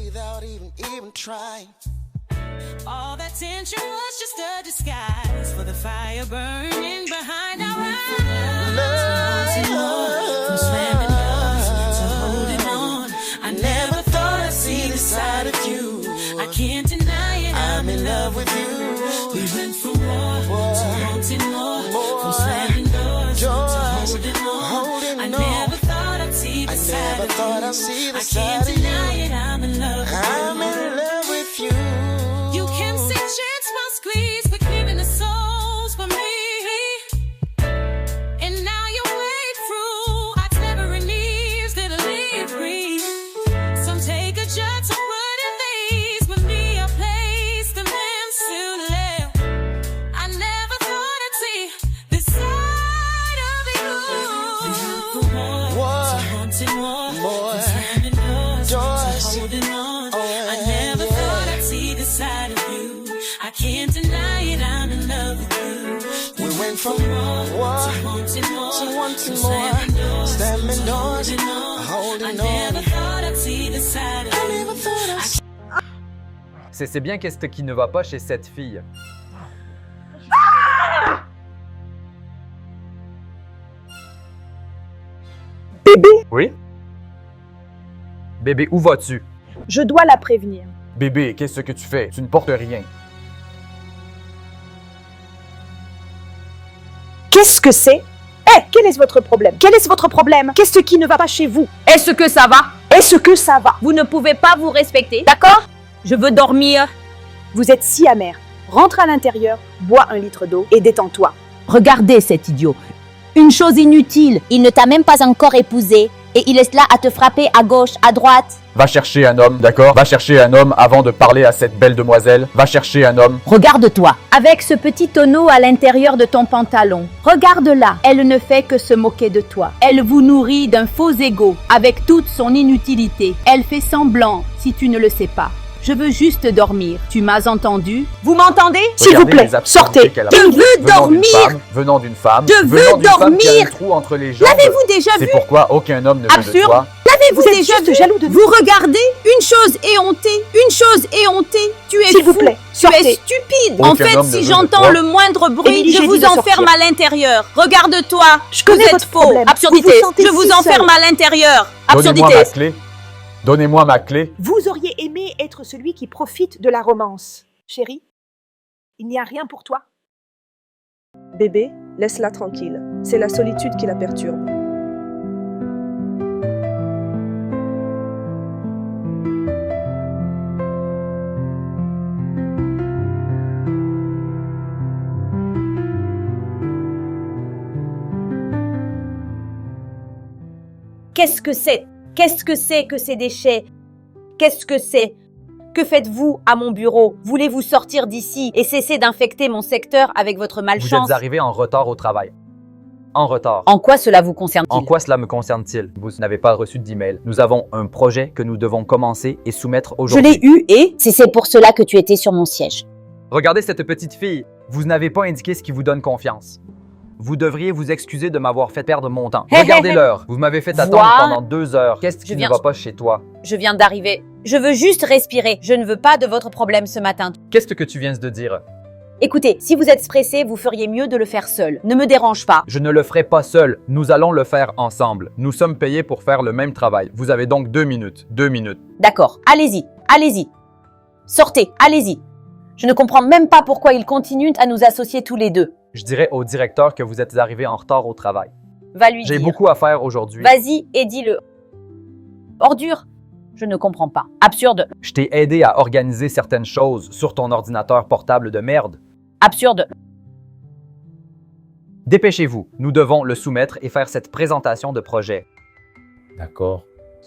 without even trying. All that tension was just a disguise for the fire burning behind our eyes. From slamming doors to holding on, I never thought I'd see the side of you. I can't deny it, I'm in love with you. We went from war to wanting more, from slamming doors to holding on. I never thought I'd see the side of you. I can't deny it, I'm in love with you. I'm in love with you. You can say chance must squeeze, but clearing the souls for me. And now you wade through, I never in ease that'll leave me. Some take a judge, some put in these, but me, I place the man soon left. I never thought I'd see this side of you. More, To haunting more, more, to slamming doors, doors. to holding on. Oh, I never thought I'd see the side of you. I can't deny it, I'm in love with you. We went from war to wanting more, to wanting to more, slamming doors, holding on. holding I on. never thought I'd see the side of I you. never thought I'd C'est bien qu'est-ce qui ne va pas chez cette fille. Bébé, Oui? Bébé, où vas-tu? je dois la prévenir. Bébé, qu'est-ce que tu fais? Tu ne portes rien. Qu'est-ce que c'est? Quel est votre problème? Quel est votre problème? Qu'est-ce qui ne va pas chez vous? Est-ce que ça va? Est-ce que ça va? Vous ne pouvez pas vous respecter, d'accord? Je veux dormir. Vous êtes si amer. Rentre à l'intérieur, bois 1 litre d'eau et détends-toi. Regardez cet idiot. Une chose inutile. Il ne t'a même pas encore épousé et il est là à te frapper à gauche, à droite. Va chercher un homme, d'accord? Va chercher un homme avant de parler à cette belle demoiselle. Va chercher un homme. Regarde-toi, avec ce petit tonneau à l'intérieur de ton pantalon. Regarde-la, elle ne fait que se moquer de toi. Elle vous nourrit d'un faux ego, avec toute son inutilité. Elle fait semblant, si tu ne le sais pas. Je veux juste dormir. Tu m'as entendu? Vous m'entendez? S'il vous Regardez plaît, les absurdités sortez. qu'elle a. Je veux dormir. Venant d'une femme. Je veux venant d'une femme qui a un dormir. trou entre les jambes. L'avez-vous déjà vu? C'est pourquoi aucun homme ne veut de Absurde. toi. L'avez-vous Vous êtes déjà juste vu? jaloux de nous. Vous regardez? Une chose éhontée, une chose éhontée. Tu es S'il vous fou. plaît, Tu es sortez. stupide. Aucun En fait, homme ne si veut de j'entends toi. le moindre bruit, Émilie, je j'ai vous dit de enferme sortir. à l'intérieur. Regarde-toi. Je Vous connais êtes votre faux. problème. Absurdité. Vous vous sentez Je vous si enferme seul. à l'intérieur. Donnez-moi Absurdité. ma clé. Donnez-moi ma clé. Vous auriez aimé être celui qui profite de la romance. Chérie, il n'y a rien pour toi? Bébé, laisse-la tranquille. C'est la solitude qui la perturbe. Qu'est-ce que c'est? Qu'est-ce que c'est que ces déchets? Qu'est-ce que c'est? Que faites-vous à mon bureau? Voulez-vous sortir d'ici et cesser d'infecter mon secteur avec votre Vous malchance? êtes arrivé en retard au travail. En retard. En quoi cela vous concerne-t-il? En quoi cela me concerne-t-il? Vous n'avez pas reçu d'email. Nous avons un projet que nous devons commencer et soumettre Je aujourd'hui. l'ai eu et c'est pour cela que tu étais sur mon siège. Regardez cette petite fille. Vous n'avez pas indiqué ce qui vous donne confiance. Vous devriez vous excuser de m'avoir fait perdre mon temps. Regardez l'heure. Vous m'avez fait attendre Vois. pendant 2 heures. Qu'est-ce qui Je ne viens- va pas chez toi? Je viens d'arriver. Je veux juste respirer. Je ne veux pas de votre problème ce matin. Qu'est-ce que tu viens de dire? Écoutez, si vous êtes pressé, vous feriez mieux de le faire seul. Ne me dérange pas. Je ne le ferai pas seul. Nous allons le faire ensemble. Nous sommes payés pour faire le même travail. Vous avez donc 2 minutes. 2 minutes. D'accord, allez-y, allez-y. Sortez, allez-y. Je ne comprends même pas pourquoi ils continuent à nous associer tous les deux. Je dirais au directeur que vous êtes arrivé en retard au travail. Va lui J'ai dire. beaucoup à faire aujourd'hui. Vas-y et dis-le. Ordure. Je ne comprends pas. Absurde. Je t'ai aidé à organiser certaines choses sur ton ordinateur portable de merde. Absurde. Dépêchez-vous, nous devons le soumettre et faire cette présentation de projet. D'accord.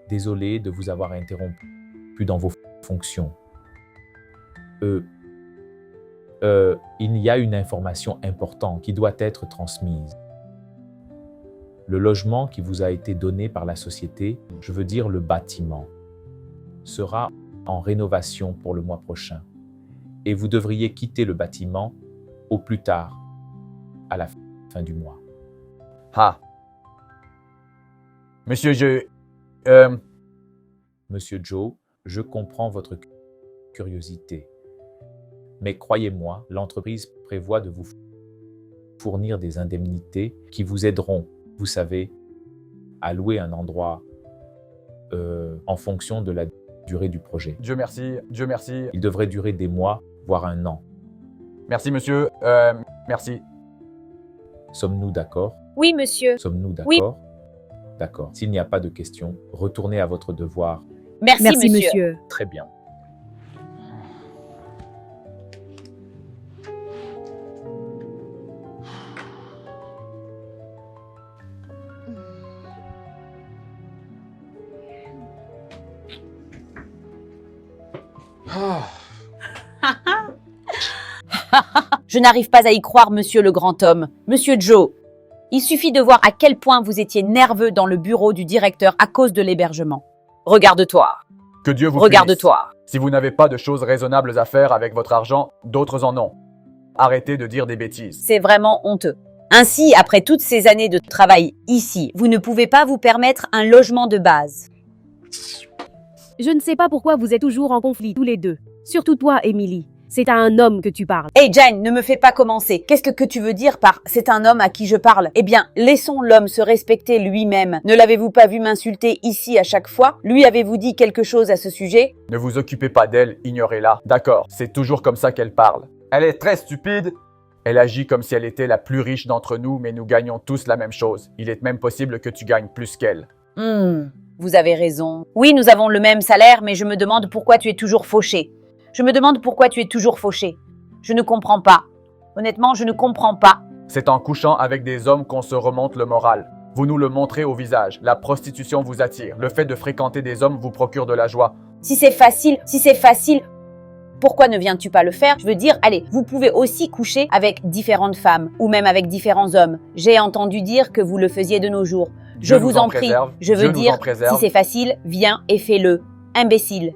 Désolé de vous avoir interrompu dans vos fonctions. Il y a une information importante qui doit être transmise. Le logement qui vous a été donné par la société, je veux dire le bâtiment, sera en rénovation pour le mois prochain. Et vous devriez quitter le bâtiment au plus tard, à la fin du mois. Ah. Monsieur, Monsieur Joe, Je comprends votre curiosité. Mais croyez-moi, l'entreprise prévoit de vous fournir des indemnités qui vous aideront, vous savez, à louer un endroit en fonction de la durée du projet. Dieu merci, Dieu merci. Il devrait durer des mois, voire un an. Merci, monsieur. Merci. Sommes-nous d'accord? Oui, monsieur. Sommes-nous Oui. d'accord? D'accord. S'il n'y a pas de questions, retournez à votre devoir. Merci, Merci, monsieur. monsieur. Très bien. Je n'arrive pas à y croire, monsieur le grand homme. Monsieur Joe, il suffit de voir à quel point vous étiez nerveux dans le bureau du directeur à cause de l'hébergement. Regarde-toi. Que Dieu vous punisse. Regarde-toi. Si vous n'avez pas de choses raisonnables à faire avec votre argent, d'autres en ont. Arrêtez de dire des bêtises. C'est vraiment honteux. Ainsi, après toutes ces années de travail ici, vous ne pouvez pas vous permettre un logement de base. Je ne sais pas pourquoi vous êtes toujours en conflit tous les deux. Surtout toi, Emily. C'est à un homme que tu parles. Hey Jane, ne me fais pas commencer. Qu'est-ce que tu veux dire par « c'est un homme à qui je parle » Eh bien, laissons l'homme se respecter lui-même. Ne l'avez-vous pas vu m'insulter ici à chaque fois? Lui avez-vous dit quelque chose à ce sujet? Ne vous occupez pas d'elle, ignorez-la. D'accord, c'est toujours comme ça qu'elle parle. Elle est très stupide. Elle agit comme si elle était la plus riche d'entre nous, mais nous gagnons tous la même chose. Il est même possible que tu gagnes plus qu'elle. Vous avez raison. Oui, nous avons le même salaire, mais je me demande pourquoi tu es toujours fauché. Je me demande pourquoi tu es toujours fauché. Je ne comprends pas. Honnêtement, je ne comprends pas. C'est en couchant avec des hommes qu'on se remonte le moral. Vous nous le montrez au visage. La prostitution vous attire. Le fait de fréquenter des hommes vous procure de la joie. Si c'est facile, pourquoi ne viens-tu pas le faire? Je veux dire, allez, vous pouvez aussi coucher avec différentes femmes ou même avec différents hommes. J'ai entendu dire que vous le faisiez de nos jours. Je Dieu vous nous en en prie. préserve. Je Dieu veux nous dire, en préserve. si c'est facile, viens et fais-le. Imbécile.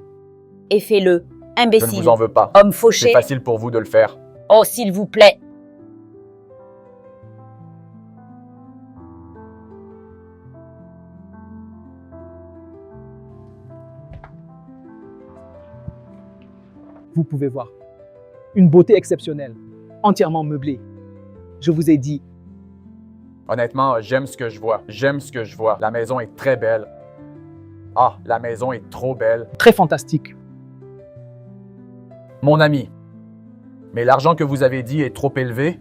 Et fais-le. Je ne Imbécile. vous en veux pas. Homme C'est fauché. facile pour vous de le faire. Oh, s'il vous plaît. Vous pouvez voir. Une beauté exceptionnelle, entièrement meublée. Je vous ai dit, Honnêtement, j'aime ce que je vois. J'aime ce que je vois. La maison est très belle. Ah, la maison est trop belle. très fantastique. Mon ami. Mais l'argent que vous avez dit est trop élevé.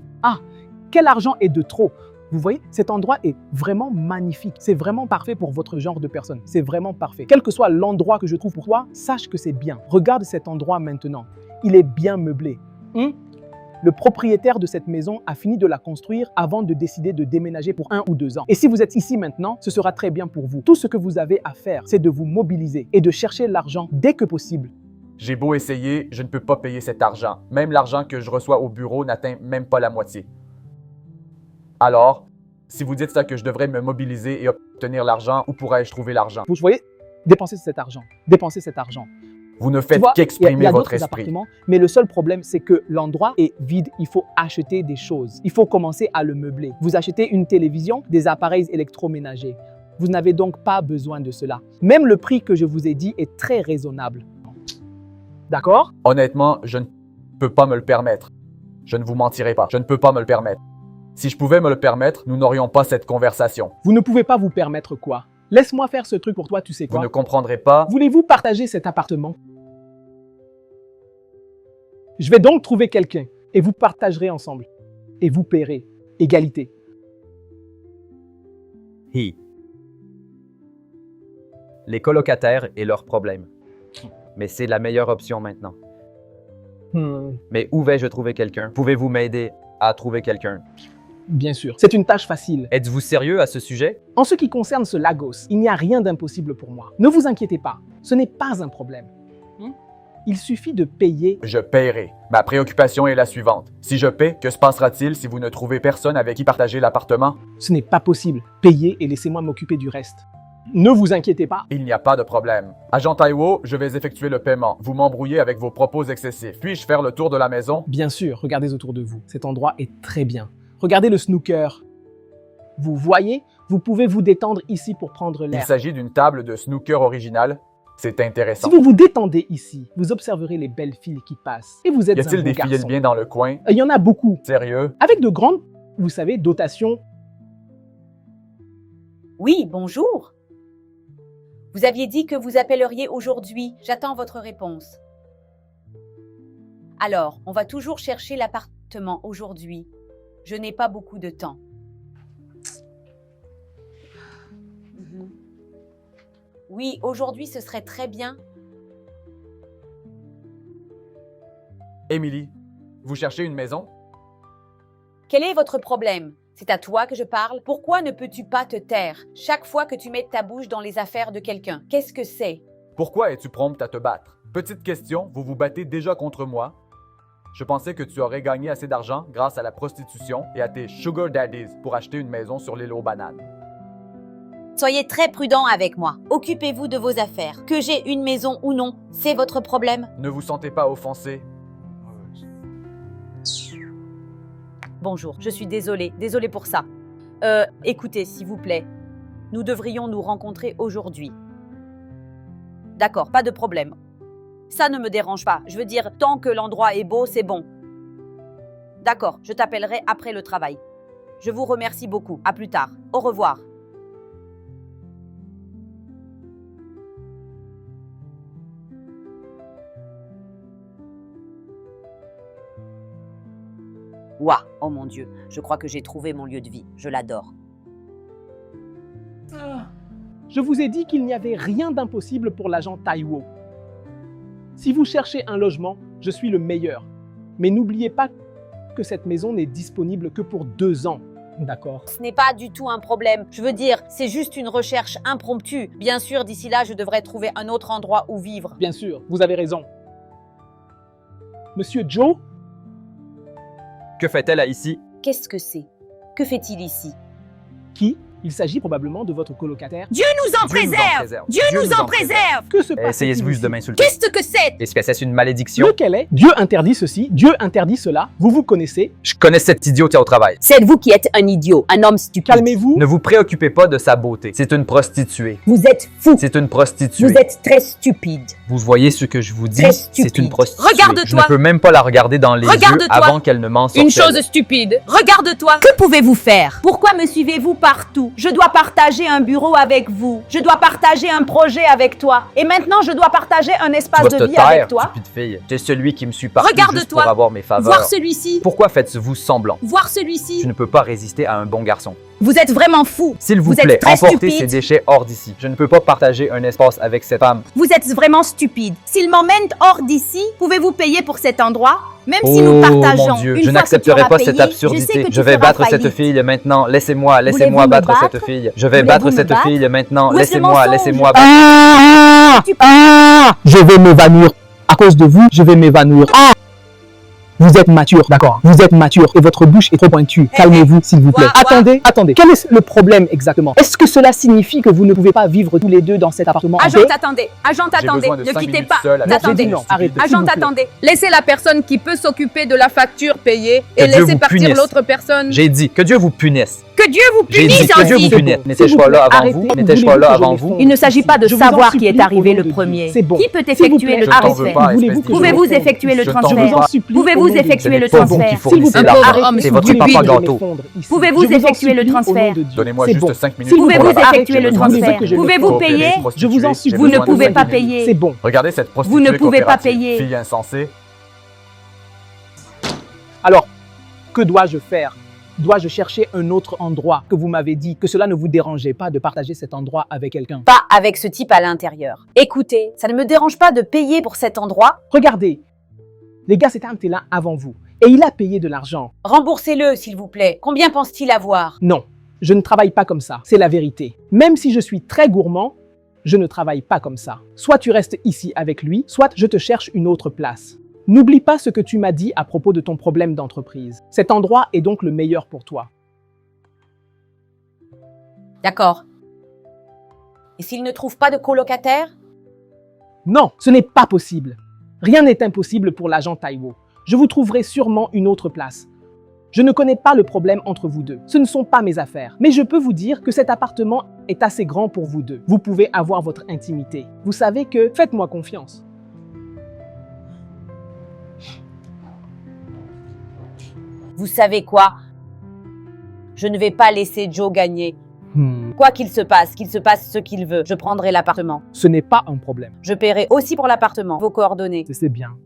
Quel argent est de trop? Vous voyez, cet endroit est vraiment magnifique. C'est vraiment parfait pour votre genre de personne. C'est vraiment parfait. Quel que soit l'endroit que je trouve pour toi, sache que c'est bien. Regarde cet endroit maintenant. Il est bien meublé. Le propriétaire de cette maison a fini de la construire avant de décider de déménager pour 1 ou 2 ans. Et si vous êtes ici maintenant, ce sera très bien pour vous. Tout ce que vous avez à faire, c'est de vous mobiliser et de chercher l'argent dès que possible. J'ai beau essayer, je ne peux pas payer cet argent. Même l'argent que je reçois au bureau n'atteint même pas la moitié. Alors, si vous dites ça que je devrais me mobiliser et obtenir l'argent, où pourrais-je trouver l'argent? Vous voyez, dépensez cet argent. Dépensez cet argent. Vous ne Tu faites vois, il y qu'exprimer a votre d'autres esprit. appartements, mais le seul problème, c'est que l'endroit est vide. Il faut acheter des choses. Il faut commencer à le meubler. Vous achetez une télévision, des appareils électroménagers. Vous n'avez donc pas besoin de cela. Même le prix que je vous ai dit est très raisonnable. D'accord? Honnêtement, je ne peux pas me le permettre. Je ne vous mentirai pas. Je ne peux pas me le permettre. Si je pouvais me le permettre, nous n'aurions pas cette conversation. Vous ne pouvez pas vous permettre quoi? Laisse-moi faire ce truc pour toi, tu sais Vous quoi? ne comprendrez pas. Voulez-vous partager cet appartement? Je vais donc trouver quelqu'un et vous partagerez ensemble. Et vous paierez. Égalité. Les colocataires et leurs problèmes. Mais c'est la meilleure option maintenant. Mais où vais-je trouver quelqu'un? Pouvez-vous m'aider à trouver quelqu'un? Bien sûr. C'est une tâche facile. Êtes-vous sérieux à ce sujet? En ce qui concerne ce Lagos, il n'y a rien d'impossible pour moi. Ne vous inquiétez pas, ce n'est pas un problème. Il suffit de payer. Je paierai. Ma préoccupation est la suivante. Si je paie, que se passera-t-il si vous ne trouvez personne avec qui partager l'appartement? Ce n'est pas possible. Payez et laissez-moi m'occuper du reste. Ne vous inquiétez pas. Il n'y a pas de problème. Agent Taiwo, je vais effectuer le paiement. Vous m'embrouillez avec vos propos excessifs. Puis-je faire le tour de la maison? Bien sûr, regardez autour de vous. Cet endroit est très bien. Regardez le snooker. Vous voyez, vous pouvez vous détendre ici pour prendre Il l'air. s'agit d'une table de snooker originale. C'est intéressant. Si vous vous détendez ici, vous observerez les belles filles qui passent. Et vous êtes Y a-t-il un des bon filles garçon. bien dans le coin? Il y en a beaucoup. Sérieux? Avec de grandes, vous savez, dotations. Oui, bonjour. Vous aviez dit que vous appelleriez aujourd'hui. J'attends votre réponse. Alors, on va toujours chercher l'appartement aujourd'hui. Je n'ai pas beaucoup de temps. Oui, aujourd'hui, ce serait très bien. Émilie, vous cherchez une maison? Quel est votre problème? C'est à toi que je parle. Pourquoi ne peux-tu pas te taire chaque fois que tu mets ta bouche dans les affaires de quelqu'un? Qu'est-ce que c'est? Pourquoi es-tu prompte à te battre? Petite question, vous vous battez déjà contre moi? Je pensais que tu aurais gagné assez d'argent grâce à la prostitution et à tes sugar daddies pour acheter une maison sur l'île aux bananes. Soyez très prudent avec moi. Occupez-vous de vos affaires. Que j'ai une maison ou non, c'est votre problème. Ne vous sentez pas offensé? Bonjour, je suis désolée pour ça. Écoutez, s'il vous plaît, nous devrions nous rencontrer aujourd'hui. D'accord, pas de problème. Ça ne me dérange pas. Je veux dire, tant que l'endroit est beau, c'est bon. D'accord, je t'appellerai après le travail. Je vous remercie beaucoup. À plus tard. Au revoir. Ouah, oh mon Dieu, je crois que j'ai trouvé mon lieu de vie. Je l'adore. Je vous ai dit qu'il n'y avait rien d'impossible pour l'agent Taiwo. Si vous cherchez un logement, je suis le meilleur. Mais n'oubliez pas que cette maison n'est disponible que pour 2 ans. D'accord? Ce n'est pas du tout un problème. Je veux dire, c'est juste une recherche impromptue. Bien sûr, d'ici là, je devrais trouver un autre endroit où vivre. Bien sûr, vous avez raison. Monsieur Joe? Que fait-elle ici? Qu'est-ce que c'est? Que fait-il ici? Qui? Il s'agit probablement de votre colocataire. Dieu nous en préserve! Dieu nous en préserve! Que se passe-t-il Essayez-vous ici? de m'insulter? Qu'est-ce que c'est? Est-ce que c'est une malédiction? Lequel est? Dieu interdit ceci, Dieu interdit cela. Vous vous connaissez. Je connais cette idiote au travail. C'est vous qui êtes un idiot, un homme stupide. Calmez-vous. Ne vous préoccupez pas de sa beauté. C'est une prostituée. Vous êtes fou. C'est une prostituée. Vous êtes très stupide. Vous voyez ce que je vous dis? Très C'est stupide. une prostituée. Regarde-toi. Je ne peux même pas la regarder dans les yeux Regarde-toi. avant qu'elle ne m'en sorte. Une chose stupide. Regarde-toi. Que pouvez-vous faire? Pourquoi me suivez-vous partout? Je dois partager un bureau avec vous. Je dois partager un projet avec toi. Et maintenant, je dois partager un espace de vie avec toi. Stupide fille. T'es celui qui me suit partout Regarde-toi. juste pour avoir mes faveurs. Voir celui-ci. Pourquoi faites-vous semblant? Voir celui-ci. Tu ne peux pas résister à un bon garçon. Vous êtes vraiment fou. S'il vous Vous êtes plaît, très emportez stupide. ces déchets hors d'ici. Je ne peux pas partager un espace avec cette femme. Vous êtes vraiment stupide. S'il m'emmène hors d'ici, pouvez-vous payer pour cet endroit? Même si nous partageons. Mon Dieu, Une je fois que tu n'accepterai auras pas payé, cette absurdité. sais que tu Je vais feras battre cette faillite. fille maintenant. Laissez-moi Voulez-vous me battre battre? cette fille. Je vais Voulez-vous battre me cette battre? fille maintenant. Où est ce Laissez-moi mensonge? battre. Je vais m'évanouir. À cause de vous, je vais m'évanouir. Vous êtes mature, d'accord. Vous êtes mature et votre bouche est trop pointue. Calmez-vous, s'il vous plaît. Quoi? Attendez. Quel est le problème exactement? Est-ce que cela signifie que vous ne pouvez pas vivre tous les deux dans cet appartement en Agent, paix? attendez. J'ai besoin de 5 minutes seul avec Non, j'ai cette dit non, stupide. arrêtez. s'il Agent, vous plaît. attendez. Laissez la personne qui peut s'occuper de la facture payer Que et Dieu laissez vous partir punisse. l'autre personne. J'ai dit que Dieu vous punisse. Que Dieu vous J'ai dit punisse que Dieu ainsi. vous punisse. N'étais-je pas là avant vous? N'étais-je pas là avant vous? Il ne s'agit pas de Je vous en savoir qui supplie, est arrivé au nom le de Dieu. premier. C'est bon. Qui peut S'il vous effectuer plaît, le Je t'en veux transfert? pas, Voulez-vous espèce que de Pouvez-vous idiot. effectuer le Je t'en veux transfert? Je vous en pas. supplie, au Pouvez-vous nom de effectuer Dieu. le C'est pas vous transfert? qui S'il vous fournissez plaît, l'argent. arrêtez. C'est votre Voulez-vous papa que je gâteau. m'effondre ici? Pouvez-vous Je vous en effectuer le supplie, au nom transfert? de Dieu. Donnez-moi C'est juste bon. 5 minutes. S'il vous pour Pouvez-vous la plaît, effectuer le arrêtez. transfert? Voulez-vous que je Pouvez-vous m'effondre? payer? Je vous en supplie. Vous ne au nom de pouvez Dieu. pas payer. C'est bon. Regardez cette prostituée Vous ne pouvez pas coopérative. payer. Fille insensée. Alors, que dois-je faire? Dois-je chercher un autre endroit? Que vous m'avez dit que cela ne vous dérangeait pas de partager cet endroit avec quelqu'un. Pas avec ce type à l'intérieur. Écoutez, ça ne me dérange pas de payer pour cet endroit. Regardez, les gars s'étaient arrêtés là avant vous et il a payé de l'argent. Remboursez-le, s'il vous plaît. Combien pense-t-il avoir? Non, je ne travaille pas comme ça, c'est la vérité. Même si je suis très gourmand, je ne travaille pas comme ça. Soit tu restes ici avec lui, soit je te cherche une autre place. N'oublie pas ce que tu m'as dit à propos de ton problème d'entreprise. Cet endroit est donc le meilleur pour toi. D'accord. Et s'il ne trouve pas de colocataire? Non, ce n'est pas possible. Rien n'est impossible pour l'agent Taiwo. Je vous trouverai sûrement une autre place. Je ne connais pas le problème entre vous deux. Ce ne sont pas mes affaires. Mais je peux vous dire que cet appartement est assez grand pour vous deux. Vous pouvez avoir votre intimité. Vous savez que faites-moi confiance. Vous savez quoi? Je ne vais pas laisser Joe gagner. Quoi qu'il se passe ce qu'il veut, je prendrai l'appartement. Ce n'est pas un problème. Je paierai aussi pour l'appartement. Vos coordonnées. C'est bien.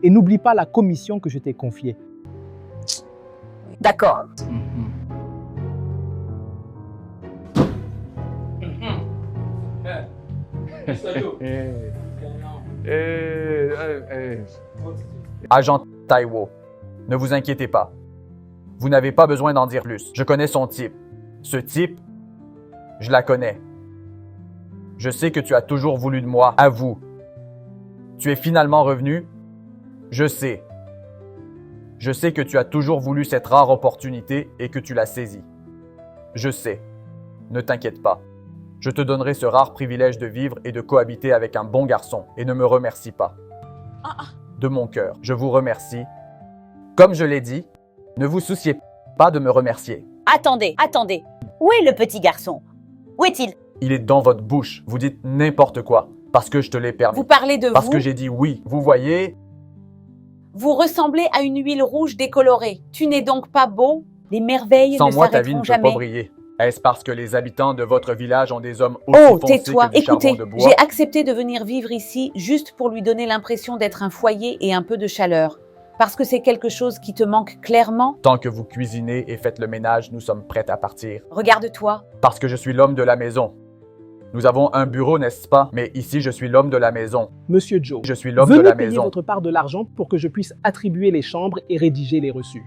Et n'oublie pas la commission que je t'ai confiée. D'accord. Agent Taiwo, ne vous inquiétez pas. Vous n'avez pas besoin d'en dire plus. Je connais son type. Ce type, je la connais. Je sais que tu as toujours voulu de moi, à vous. Tu es finalement revenu? Je sais. Je sais que tu as toujours voulu cette rare opportunité et que tu l'as saisie. Je sais. Ne t'inquiète pas. Je te donnerai ce rare privilège de vivre et de cohabiter avec un bon garçon et ne me remercie pas. De mon cœur, je vous remercie. Comme je l'ai dit, ne vous souciez pas de me remercier. Attendez. Où est le petit garçon? Où est-il? Il est dans votre bouche. Vous dites n'importe quoi parce que je te l'ai permis. Vous parlez de Parce vous? que j'ai dit oui. Vous voyez? Vous ressemblez à une huile rouge décolorée. Tu n'es donc pas beau? Les merveilles Sans ne moi, ta vie ne s'arrêteront peut pas jamais. briller. Est-ce parce que les habitants de votre village ont des hommes aussi Oh, foncés tais-toi. que du charbon Écoutez, de bois? j'ai accepté de venir vivre ici juste pour lui donner l'impression d'être un foyer et un peu de chaleur. Parce que c'est quelque chose qui te manque clairement. Tant que vous cuisinez et faites le ménage, nous sommes prêts à partir. Regarde-toi. Parce que je suis l'homme de la maison. Nous avons un bureau, n'est-ce pas? Mais ici, je suis l'homme de la maison. Monsieur Joe, Je suis l'homme de venez la payer maison. votre part de l'argent pour que je puisse attribuer les chambres et rédiger les reçus.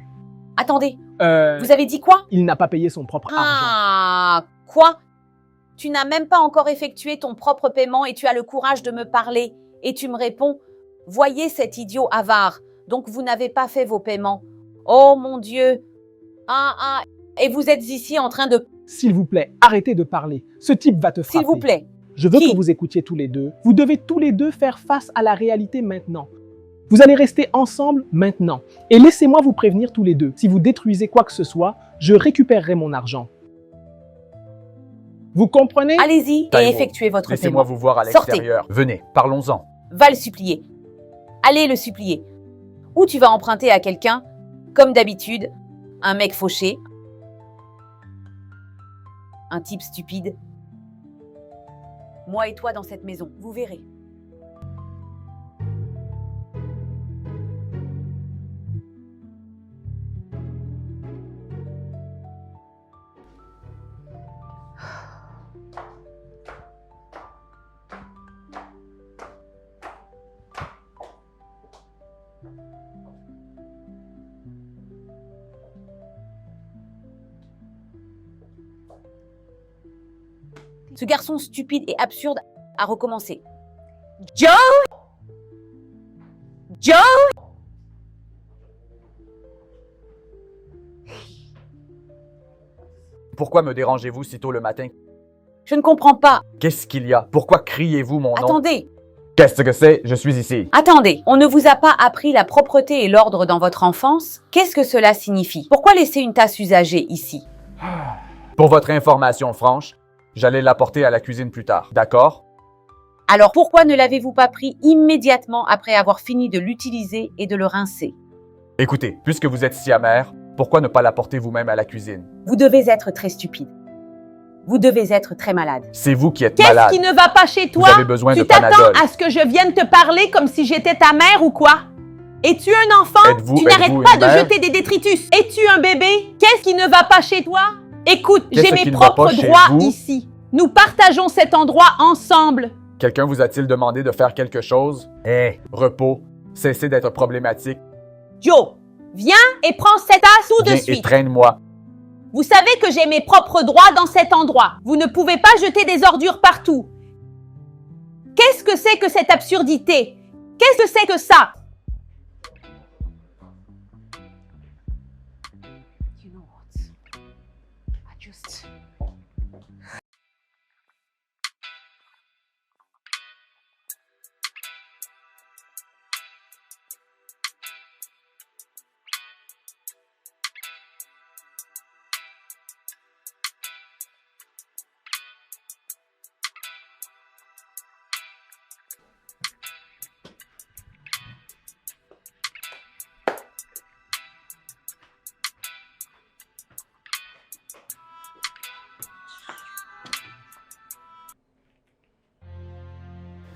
Attendez, vous avez dit quoi? Il n'a pas payé son propre argent. Ah, quoi? Tu n'as même pas encore effectué ton propre paiement et tu as le courage de me parler. Et tu me réponds, voyez cet idiot avare, donc vous n'avez pas fait vos paiements. Oh mon Dieu! Et vous êtes ici en train de... S'il vous plaît, arrêtez de parler. Ce type va te frapper. S'il vous plaît. Je veux Qui? que vous écoutiez tous les deux. Vous devez tous les deux faire face à la réalité maintenant. Vous allez rester ensemble maintenant. Et laissez-moi vous prévenir tous les deux. Si vous détruisez quoi que ce soit, je récupérerai mon argent. Vous comprenez? Allez-y et Taiwo, effectuez votre Laissez-moi paiement. vous voir à Sortez. l'extérieur. Venez, parlons-en. Va le supplier. Allez le supplier. Ou tu vas emprunter à quelqu'un, comme d'habitude, un mec fauché, un type stupide. Moi et toi dans cette maison, vous verrez. Ce garçon stupide et absurde a recommencé. Joe! Joe! Pourquoi me dérangez-vous si tôt le matin? Je ne comprends pas. Qu'est-ce qu'il y a? Pourquoi criez-vous mon nom? Attendez, Qu'est-ce que c'est? Je suis ici. attendez. On ne vous a pas appris la propreté et l'ordre dans votre enfance? Qu'est-ce que cela signifie? Pourquoi laisser une tasse usagée ici? Pour votre information franche, j'allais l'apporter à la cuisine plus tard. D'accord? Alors pourquoi ne l'avez-vous pas pris immédiatement après avoir fini de l'utiliser et de le rincer? Écoutez, puisque vous êtes si amer, pourquoi ne pas l'apporter vous-même à la cuisine? Vous devez être très stupide. Vous devez être très malade. C'est vous qui êtes Qu'est-ce malade. qui ne va pas chez toi? Vous avez besoin de Tu t'attends Panadol. à ce que je vienne te parler comme si j'étais ta mère ou quoi? Es-tu un enfant? Êtes-vous- Tu n'arrêtes êtes-vous pas une de mère? jeter des détritus. Es-tu un bébé? Qu'est-ce qui ne va pas chez toi? Écoute, Qu'est-ce j'ai qui mes ne va propres pas chez droits vous? ici. Nous partageons cet endroit ensemble. Quelqu'un vous a-t-il demandé de faire quelque chose? Repos. Cessez d'être problématique. Joe, viens et prends cette tasse tout de Viens et suite. traîne-moi. Vous savez que j'ai mes propres droits dans cet endroit. Vous ne pouvez pas jeter des ordures partout. Qu'est-ce que c'est que cette absurdité? Qu'est-ce que c'est que ça?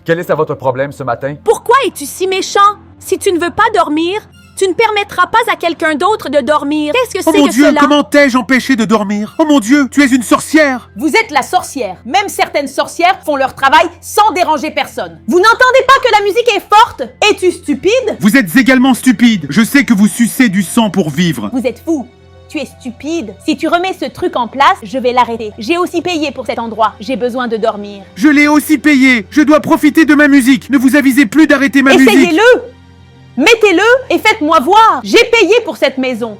Quel est votre problème ce matin? Pourquoi es-tu si méchant? Si tu ne veux pas dormir, tu ne permettras pas à quelqu'un d'autre de dormir. Qu'est-ce que Oh c'est mon que Dieu, cela? comment t'ai-je empêché de dormir? Oh mon Dieu, tu es une sorcière! Vous êtes la sorcière. Même certaines sorcières font leur travail sans déranger personne. Vous n'entendez pas que la musique est forte? Es-tu stupide? Vous êtes également stupide. Je sais que vous sucez du sang pour vivre. Vous êtes fou. Tu es stupide. Si tu remets ce truc en place, je vais l'arrêter. J'ai aussi payé pour cet endroit. J'ai besoin de dormir. Je l'ai aussi payé. Je dois profiter de ma musique. Ne vous avisez plus d'arrêter ma musique. Essayez-le! Mettez-le et faites-moi voir. J'ai payé pour cette maison.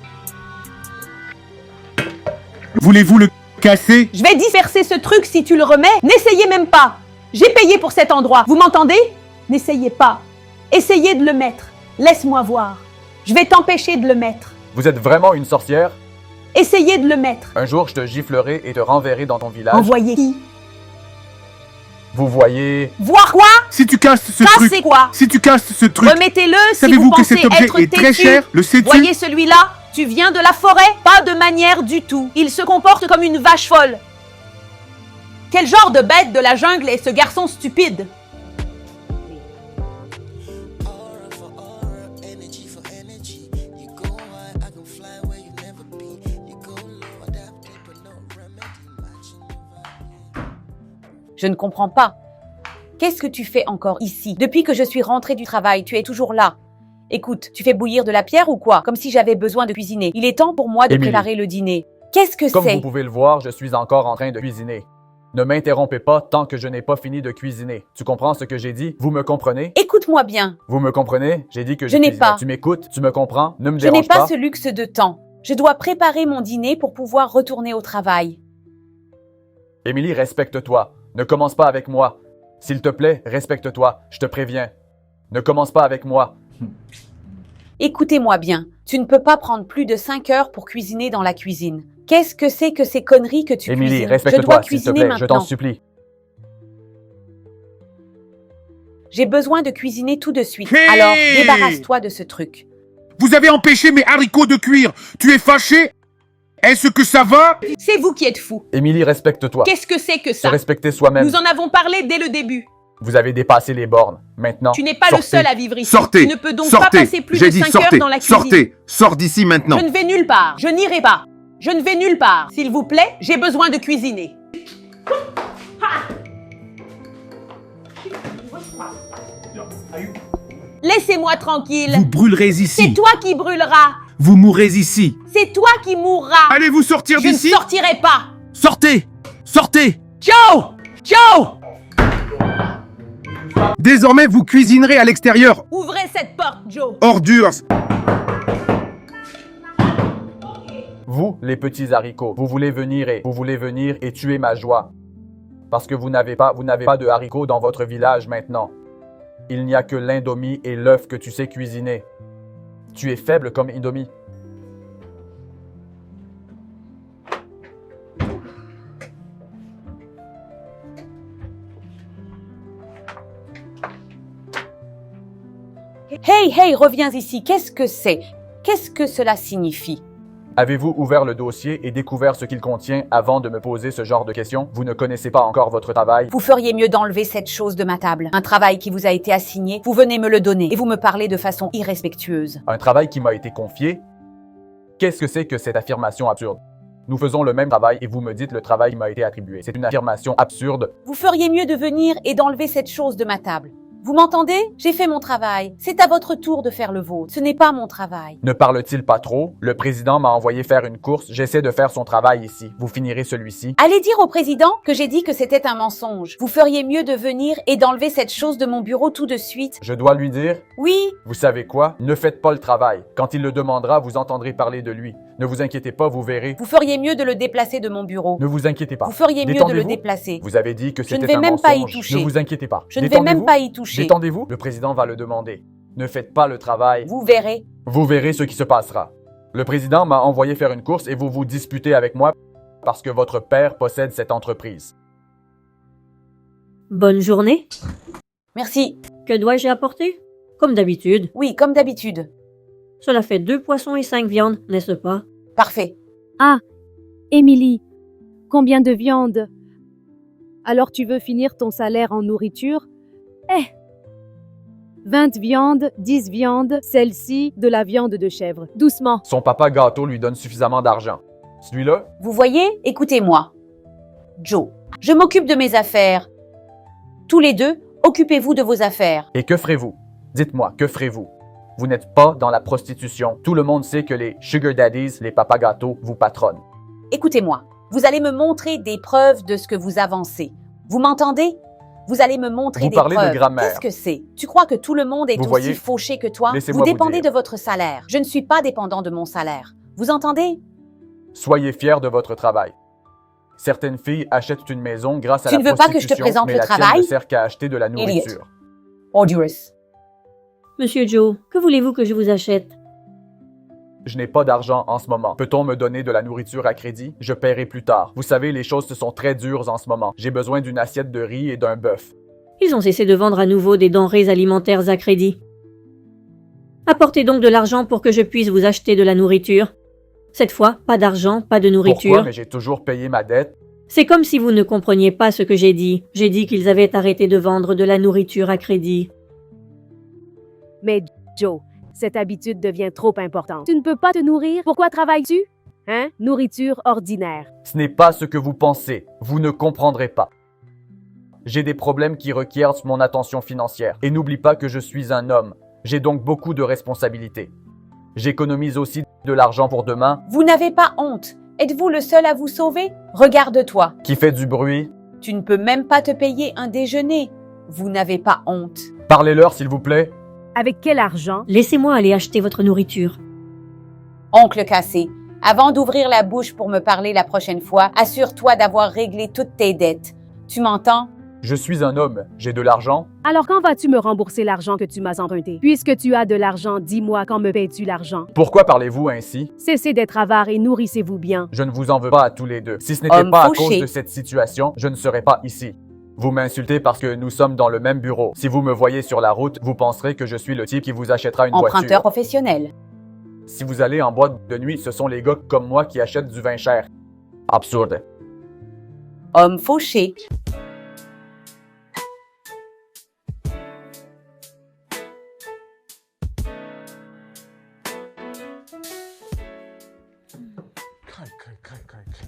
Voulez-vous le casser? Je vais disperser ce truc si tu le remets. N'essayez même pas. J'ai payé pour cet endroit. Vous m'entendez? N'essayez pas. Essayez de le mettre. Laisse-moi voir. Je vais t'empêcher de le mettre. Vous êtes vraiment une sorcière? Essayez de le mettre. Un jour, je te giflerai et te renverrai dans ton village. Envoyez qui? Vous voyez... Voir quoi? Si tu casses ce Casser truc... quoi? Si tu casses ce truc... Remettez-le si Savez-vous vous que pensez cet objet être est très têtu. cher? Le sais-tu? Voyez celui-là? Tu viens de la forêt? Pas de manière du tout. Il se comporte comme une vache folle. Quel genre de bête de la jungle est ce garçon stupide? Je ne comprends pas. Qu'est-ce que tu fais encore ici? Depuis que je suis rentrée du travail, tu es toujours là. Écoute, tu fais bouillir de la pierre ou quoi? Comme si j'avais besoin de cuisiner. Il est temps pour moi de Émilie. préparer le dîner. Qu'est-ce que Comme c'est? vous pouvez le voir, je suis encore en train de cuisiner. Ne m'interrompez pas tant que je n'ai pas fini de cuisiner. Tu comprends ce que j'ai dit? Vous me comprenez? Écoute-moi bien. Vous me comprenez? J'ai dit que Je n'ai cuisinais. pas. Tu m'écoutes? Tu me comprends? Ne me Je n'ai dérange pas pas. ce luxe de temps. Je dois préparer mon dîner pour pouvoir retourner au travail. Émilie, respecte-toi. Ne commence pas avec moi. S'il te plaît, respecte-toi. Je te préviens. Ne commence pas avec moi. Écoutez-moi bien. Tu ne peux pas prendre plus de 5 heures pour cuisiner dans la cuisine. Qu'est-ce que c'est que ces conneries que tu Émilie, cuisines? Je dois respecte-toi, s'il te cuisiner plaît. Je t'en maintenant. supplie. J'ai besoin de cuisiner tout de suite. Hey! Alors, débarrasse-toi de ce truc. Vous avez empêché mes haricots de cuire. Tu es fâché? Est-ce que ça va? C'est vous qui êtes fou. Émilie, respecte-toi. Qu'est-ce que c'est que Se ça? respecter soi-même. Nous en avons parlé dès le début. Vous avez dépassé les bornes. Maintenant, Tu n'es pas le sortez. seul à vivre ici. Sortez. Tu ne peux donc Sortez. pas passer plus J'ai de dit 5 sortez. heures dans la cuisine. Sortez. Sors d'ici maintenant. Je ne vais nulle part. Je n'irai pas. Je ne vais nulle part. S'il vous plaît, j'ai besoin de cuisiner. Laissez-moi tranquille. Vous brûlerez C'est ici. toi qui brûleras. Vous mourrez ici. C'est toi qui mourras. Allez-vous sortir Je ne d'ici? sortirai pas. Sortez. Sortez. Joe! Joe! Désormais, vous cuisinerez à l'extérieur. Ouvrez cette porte, Joe. Ordures. Vous, les petits haricots, vous voulez venir et tuer ma joie. Parce que vous n'avez pas de haricots dans votre village maintenant. Il n'y a que l'indomie et l'œuf que tu sais cuisiner. Tu es faible comme Indomie. Hey, hey, reviens ici. Qu'est-ce que c'est? Qu'est-ce que cela signifie? Avez-vous ouvert le dossier et découvert ce qu'il contient avant de me poser ce genre de questions? Vous ne connaissez pas encore votre travail. Vous feriez mieux d'enlever cette chose de ma table. Un travail qui vous a été assigné, vous venez me le donner et vous me parlez de façon irrespectueuse. Un travail qui m'a été confié? Qu'est-ce que c'est que cette affirmation absurde? Nous faisons le même travail et vous me dites le travail qui m'a été attribué. C'est une affirmation absurde. Vous feriez mieux de venir et d'enlever cette chose de ma table. Vous m'entendez? J'ai fait mon travail. C'est à votre tour de faire le vôtre. Ce n'est pas mon travail. Ne parle-t-il pas trop? Le président m'a envoyé faire une course. J'essaie de faire son travail ici. Vous finirez celui-ci. Allez dire au président que j'ai dit que c'était un mensonge. Vous feriez mieux de venir et d'enlever cette chose de mon bureau tout de suite. Je dois lui dire? Oui, Vous savez quoi? Ne faites pas le travail. Quand il le demandera, vous entendrez parler de lui. Ne vous inquiétez pas, vous verrez. vous feriez mieux de le déplacer de mon bureau. Ne vous inquiétez pas. Vous feriez mieux de le Détendez-vous. déplacer. Vous avez dit que Je ne c'était vais un même mensonge. pas y toucher. Ne vous inquiétez pas. Je ne vais même Détendez-vous. pas y toucher. Détendez-vous. Le président va le demander. Ne faites pas le travail. Vous verrez. Vous verrez ce qui se passera. Le président m'a envoyé faire une course et vous vous disputez avec moi parce que votre père possède cette entreprise. Bonne journée. Merci. Que dois-je apporter? Comme d'habitude. Oui, comme d'habitude. Cela fait 2 poissons et 5 viandes, n'est-ce pas? Parfait. Ah, Émilie, combien de viande? Alors tu veux finir ton salaire en nourriture? 20 viandes, 10 viandes, celle-ci, de la viande de chèvre. Doucement. Son papa gâteau lui donne suffisamment d'argent. Celui-là, Vous voyez? Écoutez-moi. Joe, je m'occupe de mes affaires. Tous les deux, occupez-vous de vos affaires. et que ferez-vous? Dites-moi, que ferez-vous? Vous n'êtes pas dans la prostitution. Tout le monde sait que les sugar daddies, les papas gâteaux, vous patronnent. Écoutez-moi. Vous allez me montrer des preuves de ce que vous avancez. Vous m'entendez? Vous allez me montrer Vous des parlez de preuves. grammaire. Qu'est-ce que c'est? Tu crois que tout le monde est Vous aussi voyez? fauché que toi? Laissez-moi Vous vous dépendez dire. de votre salaire. Je ne suis pas dépendant de mon salaire. Vous entendez? Soyez fiers de votre travail. Certaines filles achètent une maison grâce à Tu la ne veux pas que je te prostitution, présente mais le la tienne travail? ne sert qu'à acheter de la nourriture. Honduras. Monsieur Joe, que voulez-vous que je vous achète? Je n'ai pas d'argent en ce moment. Peut-on me donner de la nourriture à crédit? Je paierai plus tard. Vous savez, les choses se sont très dures en ce moment. J'ai besoin d'une assiette de riz et d'un bœuf. Ils ont cessé de vendre à nouveau des denrées alimentaires à crédit. Apportez donc de l'argent pour que je puisse vous acheter de la nourriture. Cette fois, pas d'argent, pas de nourriture. Pourquoi? Mais j'ai toujours payé ma dette. C'est comme si vous ne compreniez pas ce que j'ai dit. J'ai dit qu'ils avaient arrêté de vendre de la nourriture à crédit. Mais Joe, cette habitude devient trop importante. Tu ne peux pas te nourrir? Pourquoi travailles-tu? Hein? Nourriture ordinaire. Ce n'est pas ce que vous pensez. Vous ne comprendrez pas. J'ai des problèmes qui requièrent mon attention financière. Et n'oublie pas que je suis un homme. J'ai donc beaucoup de responsabilités. J'économise aussi de l'argent pour demain. Vous n'avez pas honte. Êtes-vous le seul à vous sauver? Regarde-toi. Qui fait du bruit? Tu ne peux même pas te payer un déjeuner. Vous n'avez pas honte. Parlez-leur, s'il vous plaît. Avec quel argent? Laissez-moi aller acheter votre nourriture. Oncle Cassé, avant d'ouvrir la bouche pour me parler la prochaine fois, assure-toi d'avoir réglé toutes tes dettes. Tu m'entends? Je suis un homme. J'ai de l'argent. Alors quand vas-tu me rembourser l'argent que tu m'as emprunté? Puisque tu as de l'argent, dis-moi quand me paies-tu l'argent? Pourquoi parlez-vous ainsi? Cessez d'être avare et nourrissez-vous bien. Je ne vous en veux pas à tous les deux. Si ce n'était Homme pas à fauché. cause de cette situation, je ne serais pas ici. Vous m'insultez parce que nous sommes dans le même bureau. Si vous me voyez sur la route, vous penserez que je suis le type qui vous achètera une Emprunteur voiture. professionnel. Si vous allez en boîte de nuit, ce sont les gars comme moi qui achètent du vin cher. Absurde. Homme fauché.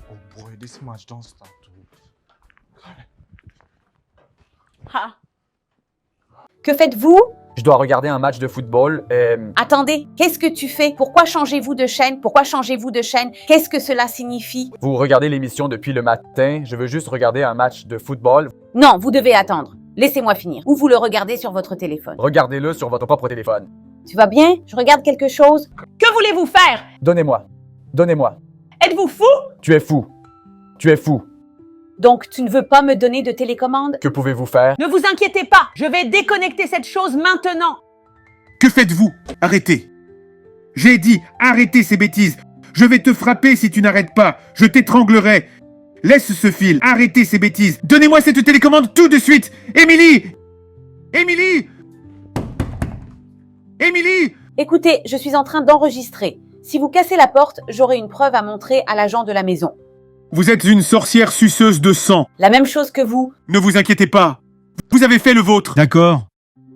Oh boy, this match don't start to. Que faites-vous? Je dois regarder un match de football. Attendez, qu'est-ce que tu fais? Pourquoi changez-vous de chaîne? Pourquoi changez-vous de chaîne? Qu'est-ce que cela signifie? Vous regardez l'émission depuis le matin. Je veux juste regarder un match de football. Non, vous devez attendre. Laissez-moi finir. Ou vous le regardez sur votre téléphone. Regardez-le sur votre propre téléphone. Tu vas bien? Je regarde quelque chose. Que voulez-vous faire? Donnez-moi. Donnez-moi. Êtes-vous fou? Tu es fou. Tu es fou. Donc, tu ne veux pas me donner de télécommande? Que pouvez-vous faire? Ne vous inquiétez pas, je vais déconnecter cette chose maintenant. Que faites-vous? Arrêtez. J'ai dit, arrêtez ces bêtises. Je vais te frapper si tu n'arrêtes pas. Je t'étranglerai. Laisse ce fil. Arrêtez ces bêtises. Donnez-moi cette télécommande tout de suite. Émilie! Émilie! Émilie! Écoutez, je suis en train d'enregistrer. Si vous cassez la porte, j'aurai une preuve à montrer à l'agent de la maison. Vous êtes une sorcière suceuse de sang. La même chose que vous. Ne vous inquiétez pas. Vous avez fait le vôtre. D'accord.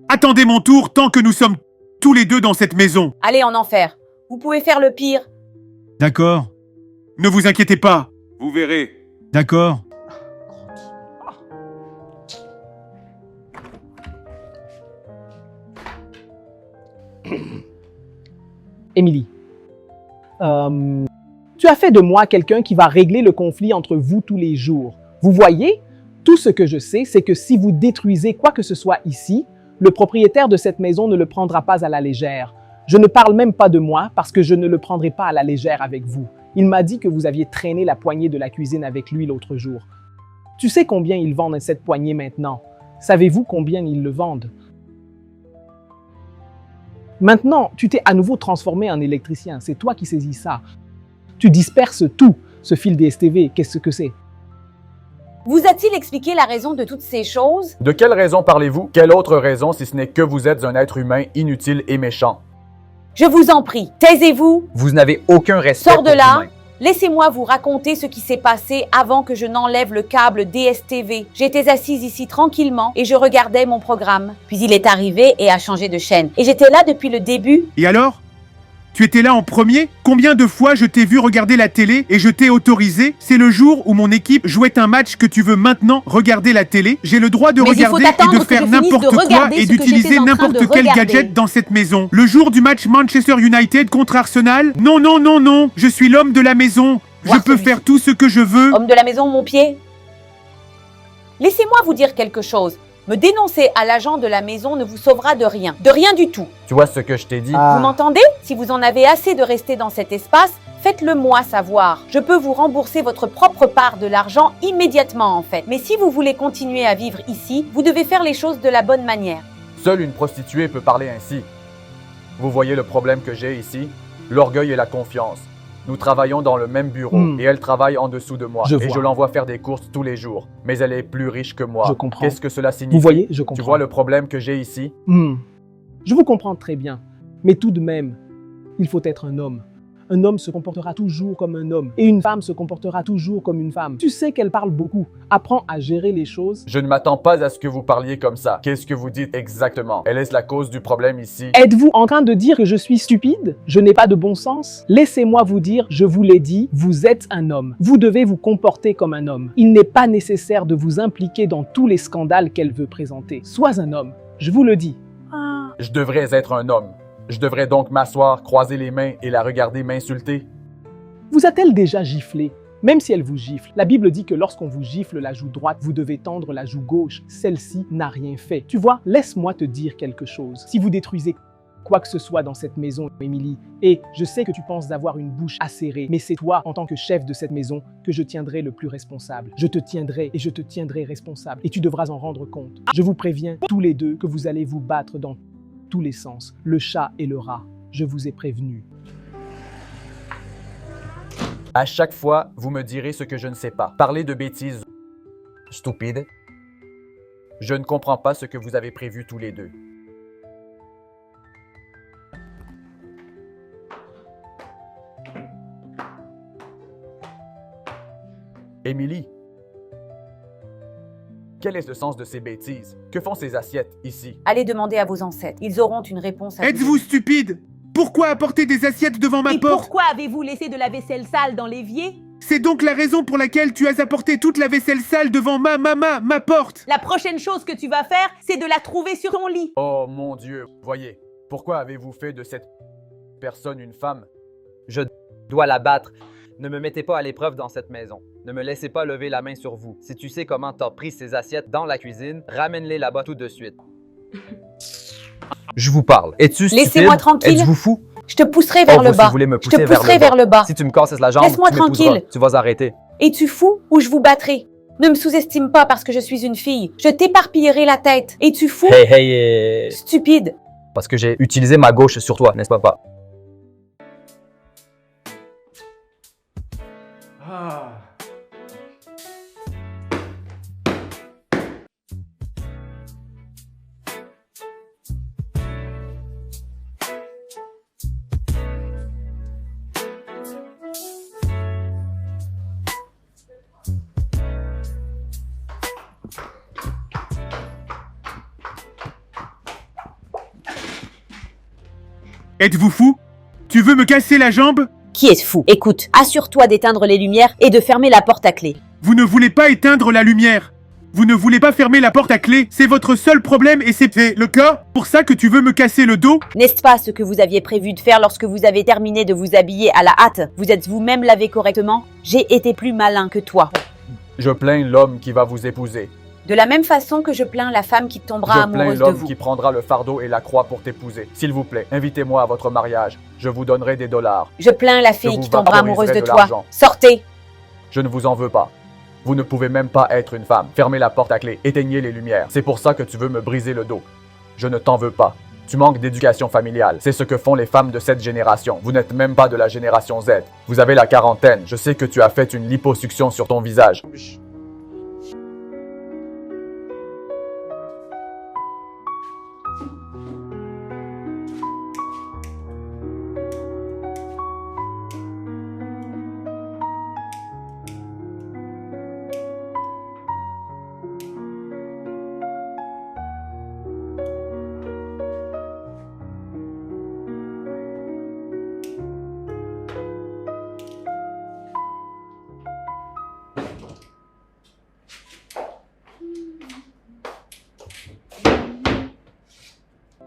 Attendez mon tour tant que nous sommes tous les deux dans cette maison. Allez en enfer. Vous pouvez faire le pire. D'accord. Ne vous inquiétez pas. Vous verrez. D'accord. Émilie, tu as fait de moi quelqu'un qui va régler le conflit entre vous tous les jours. Vous voyez, tout ce que je sais, c'est que si vous détruisez quoi que ce soit ici, le propriétaire de cette maison ne le prendra pas à la légère. Je ne parle même pas de moi parce que je ne le prendrai pas à la légère avec vous. Il m'a dit que vous aviez traîné la poignée de la cuisine avec lui l'autre jour. Tu sais combien ils vendent cette poignée maintenant? Savez-vous combien ils le vendent? Maintenant, tu t'es à nouveau transformé en électricien. C'est toi qui saisis ça. Tu disperses tout. Ce fil DSTV, qu'est-ce que c'est? Vous a-t-il expliqué la raison de toutes ces choses? De quelle raison parlez-vous? Quelle autre raison si ce n'est que vous êtes un être humain inutile et méchant? Je vous en prie, taisez-vous. Vous n'avez aucun respect Sors de pour là. l'humain. Laissez-moi vous raconter ce qui s'est passé avant que je n'enlève le câble DSTV. J'étais assise ici tranquillement et je regardais mon programme. Puis il est arrivé et a changé de chaîne. Et j'étais là depuis le début. Et alors? Tu étais là en premier? Combien de fois je t'ai vu regarder la télé et je t'ai autorisé? C'est le jour où mon équipe jouait un match que tu veux maintenant regarder la télé? J'ai le droit de regarder et de faire n'importe quoi et d'utiliser n'importe quel gadget dans cette maison. Le jour du match Manchester United contre Arsenal? Non, non, non, non. Je suis l'homme de la maison. Je peux faire tout ce que je veux. Homme de la maison, mon pied. Laissez-moi vous dire quelque chose. Me dénoncer à l'agent de la maison ne vous sauvera de rien du tout. Tu vois ce que je t'ai dit? Vous m'entendez? Si vous en avez assez de rester dans cet espace, faites-le moi savoir. Je peux vous rembourser votre propre part de l'argent immédiatement en fait. Mais si vous voulez continuer à vivre ici, vous devez faire les choses de la bonne manière. Seule une prostituée peut parler ainsi. Vous voyez le problème que j'ai ici? L'orgueil et la confiance. Nous travaillons dans le même bureau et elle travaille en dessous de moi. Je l'envoie faire des courses tous les jours. Mais elle est plus riche que moi. Je comprends. Qu'est-ce que cela signifie? Vous voyez, je comprends. Tu vois le problème que j'ai ici? Je vous comprends très bien. Mais tout de même, il faut être un homme. Un homme se comportera toujours comme un homme et une femme se comportera toujours comme une femme. Tu sais qu'elle parle beaucoup. Apprends à gérer les choses. Je ne m'attends pas à ce que vous parliez comme ça. Qu'est-ce que vous dites exactement? Elle est la cause du problème ici. Êtes-vous en train de dire que je suis stupide? Je n'ai pas de bon sens? Laissez-moi vous dire, je vous l'ai dit, vous êtes un homme. Vous devez vous comporter comme un homme. Il n'est pas nécessaire de vous impliquer dans tous les scandales qu'elle veut présenter. Sois un homme. Je vous le dis. Je devrais être un homme. Je devrais donc m'asseoir, croiser les mains et la regarder m'insulter? Vous a-t-elle déjà giflé? Même si elle vous gifle, la Bible dit que lorsqu'on vous gifle la joue droite, vous devez tendre la joue gauche. Celle-ci n'a rien fait. Tu vois, laisse-moi te dire quelque chose. Si vous détruisez quoi que ce soit dans cette maison, Émilie, et je sais que tu penses avoir une bouche acérée, mais c'est toi, en tant que chef de cette maison, que je tiendrai le plus responsable. Je te tiendrai et je te tiendrai responsable, et tu devras en rendre compte. Je vous préviens, tous les deux, que vous allez vous battre dans tous les sens, le chat et le rat. Je vous ai prévenu. À chaque fois, vous me direz ce que je ne sais pas. Parlez de bêtises. Stupide. Je ne comprends pas ce que vous avez prévu tous les deux. Émilie, quel est le sens de ces bêtises? Que font ces assiettes ici? Allez demander à vos ancêtres. Ils auront une réponse à Êtes-vous stupide? Pourquoi apporter des assiettes devant ma porte? Pourquoi avez-vous laissé de la vaisselle sale dans l'évier? C'est donc la raison pour laquelle tu as apporté toute la vaisselle sale devant ma porte. La prochaine chose que tu vas faire, c'est de la trouver sur ton lit. Oh mon Dieu, voyez, pourquoi avez-vous fait de cette personne une femme? Je dois la battre. Ne me mettez pas à l'épreuve dans cette maison. Ne me laissez pas lever la main sur vous. Si tu sais comment t'as pris ces assiettes dans la cuisine, ramène-les là-bas tout de suite. Je vous parle. Es-tu stupide? Laissez-moi tranquille. Êtes-vous fou? Je te pousserai vers le vous bas. voulez me Je pousser te pousserai vers le bas. Si tu me casses la jambe, Laisse-moi tu m'épouseras. tranquille. Tu vas arrêter. Es-tu fou ou je vous battrai? Ne me sous-estime pas parce que je suis une fille. Je t'éparpillerai la tête. Es-tu fou? Hey, Stupide. Parce que j'ai utilisé ma gauche sur toi, n'est-ce pas? Êtes-vous fou? Tu veux me casser la jambe? Qui est fou? Écoute, assure-toi d'éteindre les lumières et de fermer la porte à clé. Vous ne voulez pas éteindre la lumière. Vous ne voulez pas fermer la porte à clé. C'est votre seul problème et c'est le cas? Pour ça que tu veux me casser le dos? N'est-ce pas ce que vous aviez prévu de faire lorsque vous avez terminé de vous habiller à la hâte? Vous êtes vous-même lavé correctement? J'ai été plus malin que toi. Je plains l'homme qui va vous épouser. De la même façon que je plains la femme qui tombera Je plains amoureuse de l'homme vous. qui prendra le fardeau et la croix pour t'épouser. S'il vous plaît, invitez-moi à votre mariage. Je vous donnerai des dollars. Je plains la fille vous qui tombera amoureuse de vaporiserai toi. l'argent. Sortez! Je ne vous en veux pas. Vous ne pouvez même pas être une femme. Fermez la porte à clé, éteignez les lumières. C'est pour ça que tu veux me briser le dos. Je ne t'en veux pas. Tu manques d'éducation familiale. C'est ce que font les femmes de cette génération. Vous n'êtes même pas de la génération Z. Vous avez la quarantaine. Je sais que tu as fait une liposuction sur ton visage.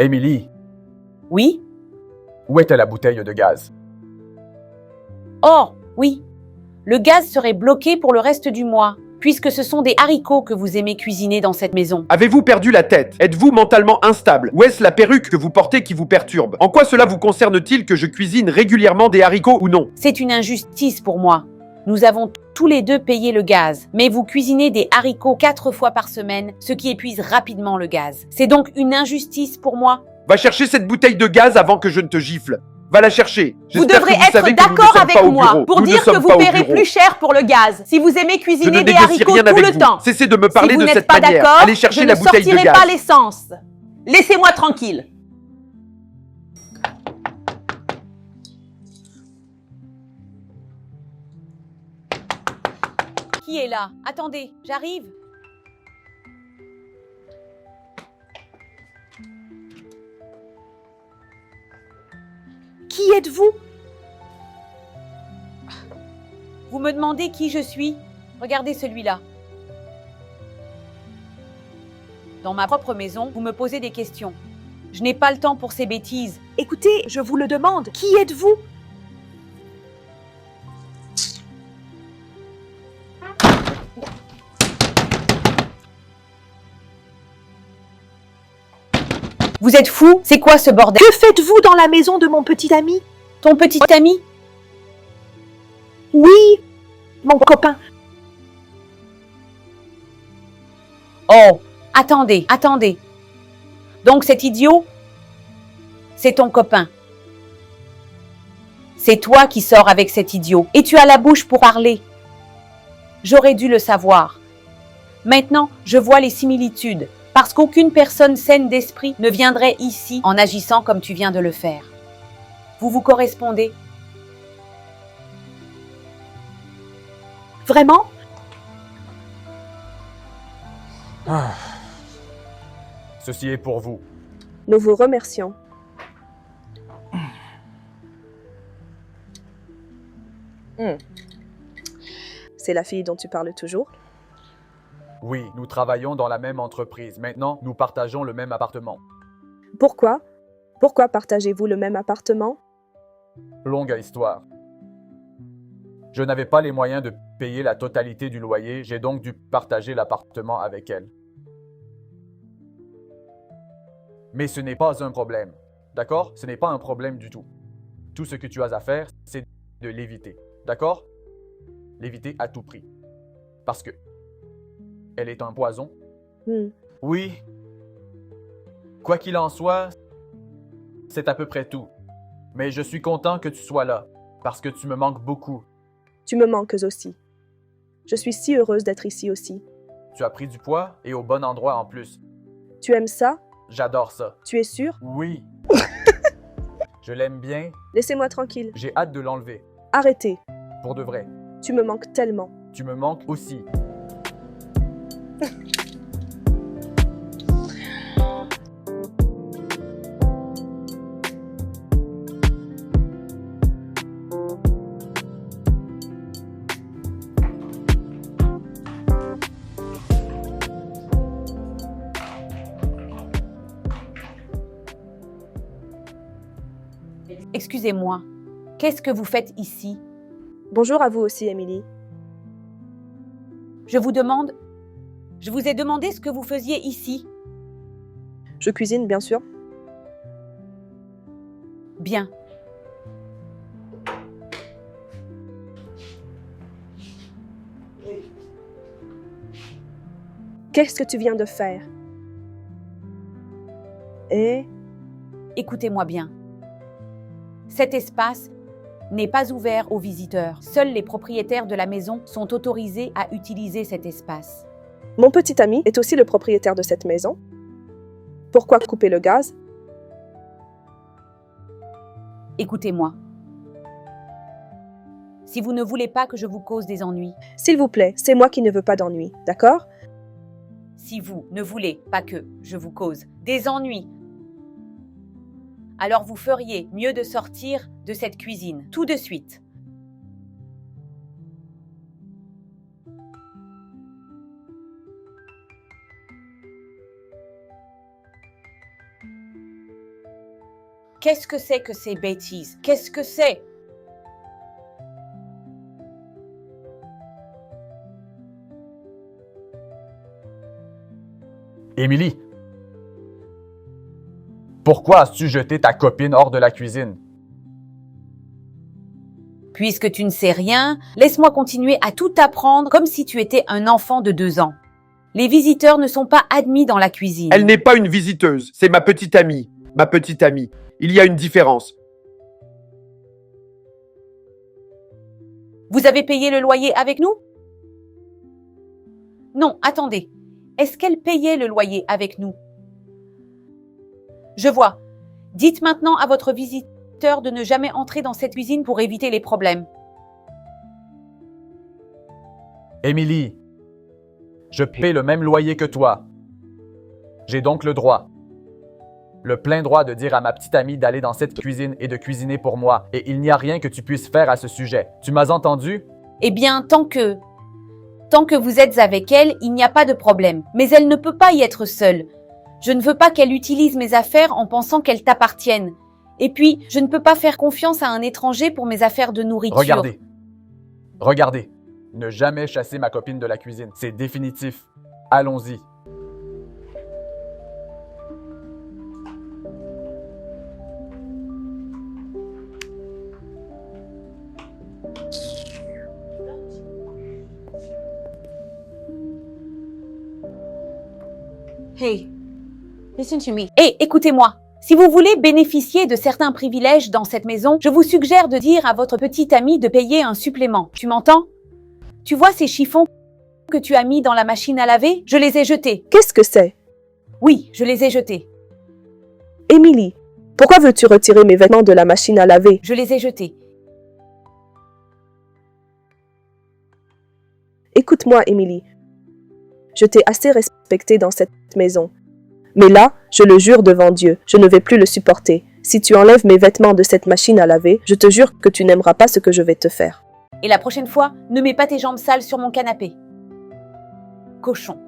Émilie, Oui? où était la bouteille de gaz? Oh, oui. Le gaz serait bloqué pour le reste du mois, puisque ce sont des haricots que vous aimez cuisiner dans cette maison. Avez-vous perdu la tête? Êtes-vous mentalement instable? Ou est-ce la perruque que vous portez qui vous perturbe? En quoi cela vous concerne-t-il que je cuisine régulièrement des haricots ou non? C'est une injustice pour moi. Nous avons tous les deux payé le gaz, mais vous cuisinez des haricots 4 fois par semaine, ce qui épuise rapidement le gaz. C'est donc une injustice pour moi. Va chercher cette bouteille de gaz avant que je ne te gifle. Va la chercher. Vous J'espère devrez que vous être savez que nous ne d'accord sommes pas avec au moi bureau. pour Nous ne dire que sommes vous pas au paierez bureau. plus cher pour le gaz si vous aimez Je ne cuisiner des négocie haricots rien tout avec le vous. temps. Cessez de me parler si vous de n'êtes cette pas manière. d'accord, Allez chercher je la ne bouteille de sortirai gaz. pas l'essence. Laissez-moi tranquille. Qui est là? Attendez, j'arrive. Qui êtes-vous? Vous me demandez qui je suis? Regardez celui-là. Dans ma propre maison, vous me posez des questions. Je n'ai pas le temps pour ces bêtises. Écoutez, je vous le demande. Qui êtes-vous? Vous êtes fou? C'est quoi ce bordel? Que faites-vous dans la maison de mon petit ami? Ton petit ami? Oui, mon copain. Oh, attendez, attendez. Donc cet idiot, c'est ton copain. C'est toi qui sors avec cet idiot. Et tu as la bouche pour parler. J'aurais dû le savoir. Maintenant, je vois les similitudes. Parce qu'aucune personne saine d'esprit ne viendrait ici en agissant comme tu viens de le faire. Vous vous correspondez? Vraiment? Ceci est pour vous. Nous vous remercions. C'est la fille dont tu parles toujours? Oui, nous travaillons dans la même entreprise. Maintenant, nous partageons le même appartement. Pourquoi? Pourquoi partagez-vous le même appartement? Longue histoire. Je n'avais pas les moyens de payer la totalité du loyer, j'ai donc dû partager l'appartement avec elle. Mais ce n'est pas un problème. D'accord? Ce n'est pas un problème du tout. Tout ce que tu as à faire, c'est de l'éviter. D'accord? L'éviter à tout prix. Parce que elle est un poison. Oui. Quoi qu'il en soit, c'est à peu près tout. Mais je suis content que tu sois là, parce que tu me manques beaucoup. Tu me manques aussi. Je suis si heureuse d'être ici aussi. Tu as pris du poids et au bon endroit en plus. Tu aimes ça? J'adore ça. Tu es sûr? Oui. Je l'aime bien. Laissez-moi tranquille. J'ai hâte de l'enlever. Arrêtez. Pour de vrai. Tu me manques tellement. Tu me manques aussi. Excusez-moi, qu'est-ce que vous faites ici? Bonjour à vous aussi, Émilie. Je vous ai demandé ce que vous faisiez ici. Je cuisine, bien sûr. Bien. Qu'est-ce que tu viens de faire? Et... Écoutez-moi bien. Cet espace n'est pas ouvert aux visiteurs. Seuls les propriétaires de la maison sont autorisés à utiliser cet espace. Mon petit ami est aussi le propriétaire de cette maison. Pourquoi couper le gaz? Écoutez-moi. Si vous ne voulez pas que je vous cause des ennuis. S'il vous plaît, c'est moi qui ne veux pas d'ennuis, d'accord? Si vous ne voulez pas que je vous cause des ennuis, alors vous feriez mieux de sortir de cette cuisine tout de suite. Qu'est-ce que c'est que ces bêtises? Qu'est-ce que c'est? Émilie, pourquoi as-tu jeté ta copine hors de la cuisine? Puisque tu ne sais rien, laisse-moi continuer à tout apprendre comme si tu étais un enfant de 2 ans. Les visiteurs ne sont pas admis dans la cuisine. Elle n'est pas une visiteuse, c'est ma petite amie. Ma petite amie. Il y a une différence. Vous avez payé le loyer avec nous? Non, attendez. Est-ce qu'elle payait le loyer avec nous? Je vois. Dites maintenant à votre visiteur de ne jamais entrer dans cette cuisine pour éviter les problèmes. Émilie, je paie le même loyer que toi. J'ai donc le droit, le plein droit de dire à ma petite amie d'aller dans cette cuisine et de cuisiner pour moi, et il n'y a rien que tu puisses faire à ce sujet. Tu m'as entendu? Eh bien, tant que vous êtes avec elle, il n'y a pas de problème. Mais elle ne peut pas y être seule. Je ne veux pas qu'elle utilise mes affaires en pensant qu'elles t'appartiennent. Et puis, je ne peux pas faire confiance à un étranger pour mes affaires de nourriture. Regardez. Ne jamais chasser ma copine de la cuisine. C'est définitif. Allons-y. Hey, listen to me. Hey, écoutez-moi. Si vous voulez bénéficier de certains privilèges dans cette maison, je vous suggère de dire à votre petite amie de payer un supplément. Tu m'entends? Tu vois ces chiffons que tu as mis dans la machine à laver? Je les ai jetés. Qu'est-ce que c'est? Oui, je les ai jetés. Émilie, pourquoi veux-tu retirer mes vêtements de la machine à laver? Je les ai jetés. Écoute-moi, Émilie. Je t'ai assez respectée dans cette maison. Mais là, je le jure devant Dieu, je ne vais plus le supporter. Si tu enlèves mes vêtements de cette machine à laver, je te jure que tu n'aimeras pas ce que je vais te faire. Et la prochaine fois, ne mets pas tes jambes sales sur mon canapé. Cochon.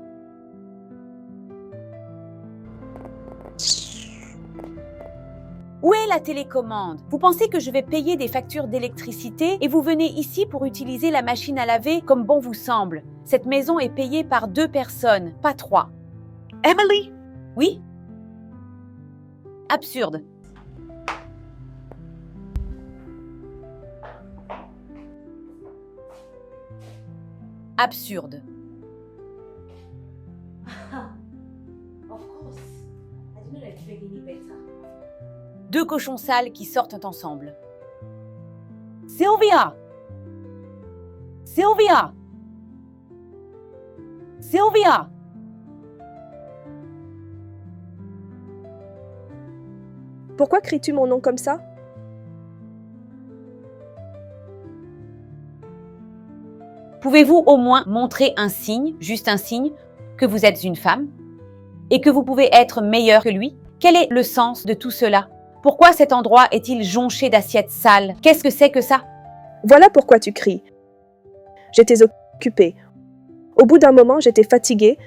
Où est la télécommande? Vous pensez que je vais payer des factures d'électricité et vous venez ici pour utiliser la machine à laver comme bon vous semble. Cette maison est payée par 2 personnes, pas 3. Emily? Oui? Absurde. Absurde. Deux cochons sales qui sortent ensemble. Sylvia! Sylvia! Sylvia! Pourquoi cries-tu mon nom comme ça? Pouvez-vous au moins montrer un signe, juste un signe, que vous êtes une femme et que vous pouvez être meilleure que lui? Quel est le sens de tout cela? Pourquoi cet endroit est-il jonché d'assiettes sales? Qu'est-ce que c'est que ça? Voilà pourquoi tu cries. J'étais occupée. Au bout d'un moment, j'étais fatiguée.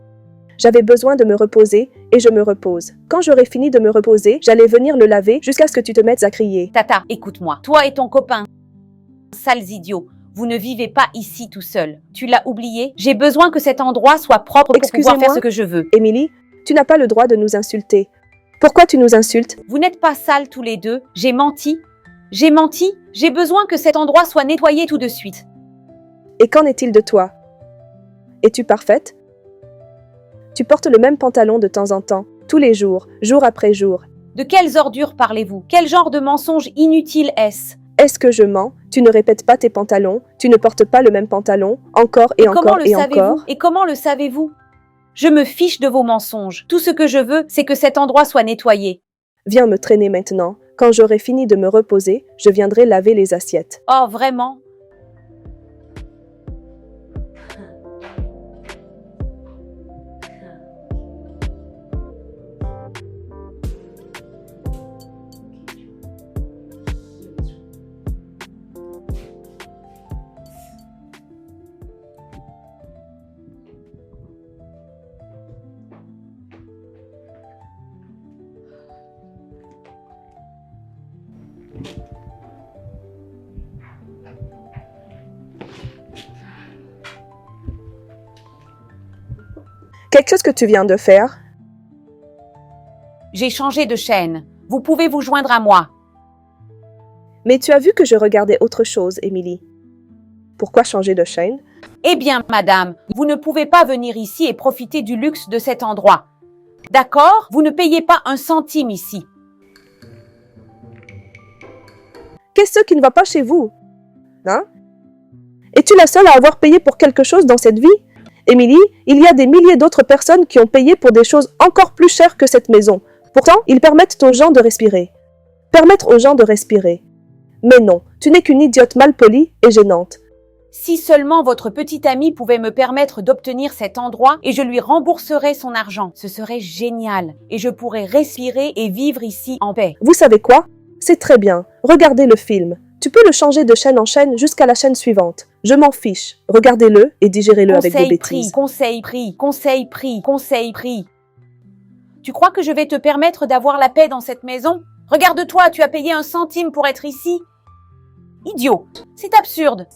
J'avais besoin de me reposer et je me repose. Quand j'aurai fini de me reposer, j'allais venir le laver jusqu'à ce que tu te mettes à crier. Tata, écoute-moi. Toi et ton copain, sales idiots, vous ne vivez pas ici tout seul. Tu l'as oublié? J'ai besoin que cet endroit soit propre pour pouvoir faire ce que je veux. Émilie, tu n'as pas le droit de nous insulter. Pourquoi tu nous insultes? Vous n'êtes pas sales tous les deux. J'ai menti. J'ai menti. J'ai besoin que cet endroit soit nettoyé tout de suite. Et qu'en est-il de toi? Es-tu parfaite? Tu portes le même pantalon de temps en temps, tous les jours, jour après jour. De quelles ordures parlez-vous? Quel genre de mensonge inutile est-ce? Est-ce que je mens? Tu ne répètes pas tes pantalons, tu ne portes pas le même pantalon, encore et encore et encore. Et comment le savez-vous? Je me fiche de vos mensonges. Tout ce que je veux, c'est que cet endroit soit nettoyé. Viens me traîner maintenant. Quand j'aurai fini de me reposer, je viendrai laver les assiettes. Oh, vraiment? Quelque chose que tu viens de faire? J'ai changé de chaîne. Vous pouvez vous joindre à moi. Mais tu as vu que je regardais autre chose, Émilie. Pourquoi changer de chaîne? Eh bien, madame, vous ne pouvez pas venir ici et profiter du luxe de cet endroit. D'accord? Vous ne payez pas un centime ici. Qu'est-ce qui ne va pas chez vous? Hein? Es-tu la seule à avoir payé pour quelque chose dans cette vie? Émilie, il y a des milliers d'autres personnes qui ont payé pour des choses encore plus chères que cette maison. Pourtant, ils permettent aux gens de respirer. Permettre aux gens de respirer. Mais non, tu n'es qu'une idiote malpolie et gênante. Si seulement votre petite amie pouvait me permettre d'obtenir cet endroit et je lui rembourserais son argent, ce serait génial. Et je pourrais respirer et vivre ici en paix. Vous savez quoi? C'est très bien. Regardez le film. Tu peux le changer de chaîne en chaîne jusqu'à la chaîne suivante. Je m'en fiche. Regardez-le et digérez-le avec vos bêtises. Conseil pris. Tu crois que je vais te permettre d'avoir la paix dans cette maison? Regarde-toi, tu as payé un centime pour être ici. Idiot, c'est absurde.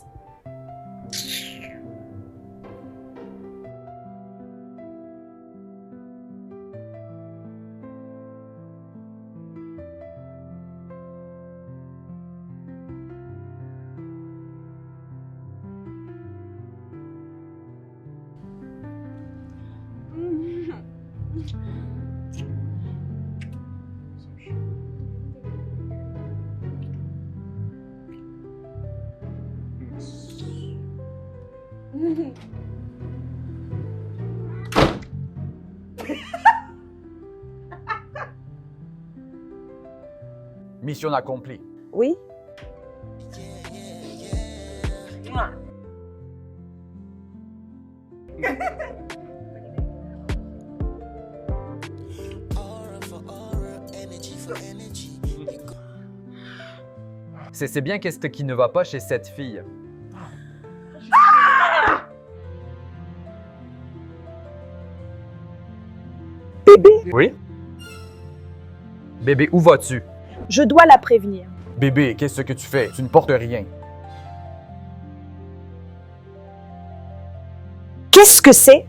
Mission accomplie. Oui? C'est bien qu'est-ce qui ne va pas chez cette fille. Bébé, Oui? Bébé, où vas-tu? je dois la prévenir. Bébé, qu'est-ce que tu fais? Tu ne portes rien. Qu'est-ce que c'est?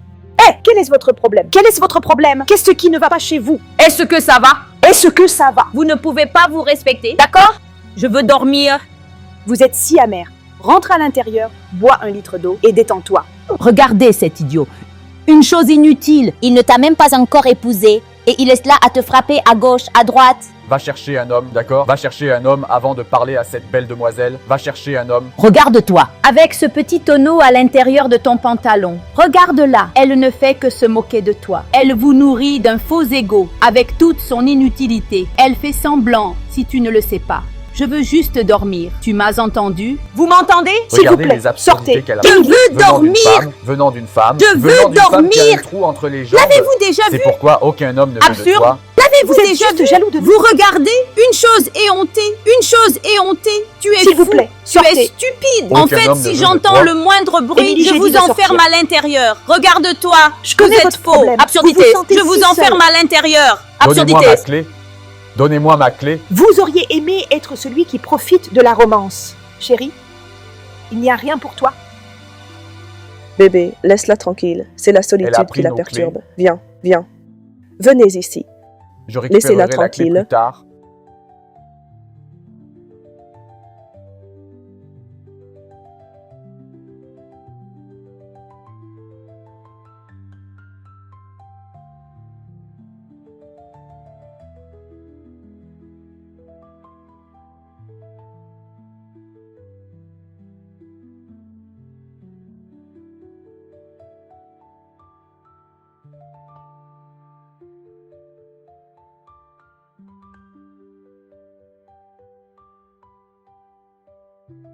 Quel est votre problème? Quel est votre problème? Qu'est-ce qui ne va pas chez vous? Est-ce que ça va? Est-ce que ça va? Vous ne pouvez pas vous respecter, d'accord? Je veux dormir. Vous êtes si amer. Rentre à l'intérieur, bois 1 litre d'eau et détends-toi. Regardez cet idiot. Une chose inutile. Il ne t'a même pas encore épousé et il est là à te frapper à gauche, à droite. Va chercher un homme, d'accord? Va chercher un homme avant de parler à cette belle demoiselle. Va chercher un homme. Regarde-toi. Avec ce petit tonneau à l'intérieur de ton pantalon. Regarde-la. Elle ne fait que se moquer de toi. Elle vous nourrit d'un faux ego avec toute son inutilité. Elle fait semblant si tu ne le sais pas. Je veux juste dormir. Tu m'as entendu? Vous m'entendez? S'il vous Regardez plaît, les absurdités sortez. qu'elle a. Je veux dormir. Venant d'une femme. Je veux venant d'une femme qui a dormir. un trou entre les jambes. L'avez-vous déjà vu? C'est pourquoi aucun homme ne veut de Absurde. toi. L'avez-vous Vous êtes déjà juste vu? jaloux de nous. Vous regardez? Une chose éhontée. Une chose éhontée. Tu es S'il vous fou. plaît, Tu es sortez. stupide. Aucun En fait, homme ne si veut de j'entends toi. le moindre bruit, Émilie, je j'ai dit vous de enferme sortir. à l'intérieur. Regarde-toi. Je connais vous êtes votre faux. problème. Absurdité. Vous vous sentez Je vous si enferme seul. à l'intérieur. Donnez-moi Absurdité. ma clé. Donnez-moi ma clé. Vous auriez aimé être celui qui profite de la romance. Chérie, il n'y a rien pour toi. Bébé, laisse-la tranquille. C'est la Elle a solitude pris qui la nos perturbe. Viens, viens. Venez ici. Je Laissez-la récupérerai la clé tranquille. plus tard.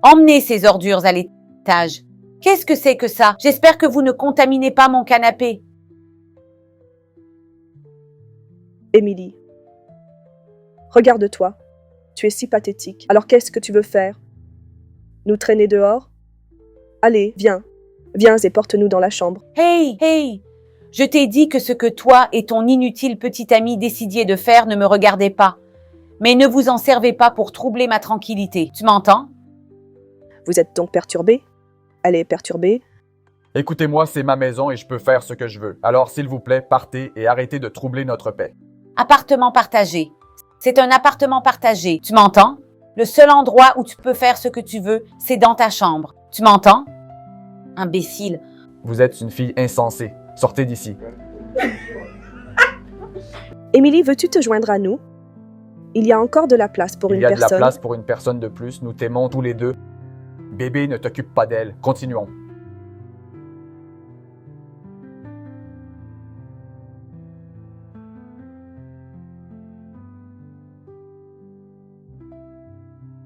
Emmenez ces ordures à l'étage. Qu'est-ce que c'est que ça? J'espère que vous ne contaminez pas mon canapé. Émilie, regarde-toi. Tu es si pathétique. Alors qu'est-ce que tu veux faire? Nous traîner dehors? Allez, viens. Viens et porte-nous dans la chambre. Hey! Je t'ai dit que ce que toi et ton inutile petit ami décidiez de faire ne me regardait pas. Mais ne vous en servez pas pour troubler ma tranquillité. Tu m'entends? Vous êtes donc perturbé? Elle est perturbée? Écoutez-moi, c'est ma maison et je peux faire ce que je veux. Alors, s'il vous plaît, partez et arrêtez de troubler notre paix. Appartement partagé. C'est un appartement partagé. Tu m'entends? Le seul endroit où tu peux faire ce que tu veux, c'est dans ta chambre. Tu m'entends? Imbécile. Vous êtes une fille insensée. Sortez d'ici. Émilie, veux-tu te joindre à nous? Il y a encore de la place pour une Il y a de la personne. place pour une personne de plus. Nous t'aimons tous les deux. Bébé, ne t'occupe pas d'elle. Continuons.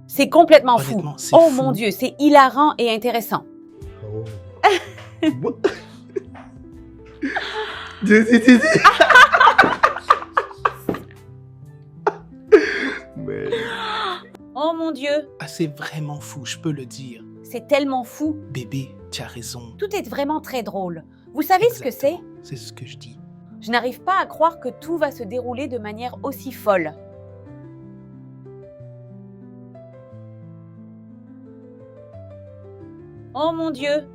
C'est complètement fou. Honnêtement, c'est Oh fou. mon Dieu, c'est hilarant et intéressant. Oh mon Dieu, Ah, c'est vraiment fou, je peux le dire. c'est tellement fou. Bébé, tu as raison. Tout est vraiment très drôle. Vous savez ce que c'est? C'est ce que je dis. Je n'arrive pas à croire que tout va se dérouler de manière aussi folle. Oh mon Dieu!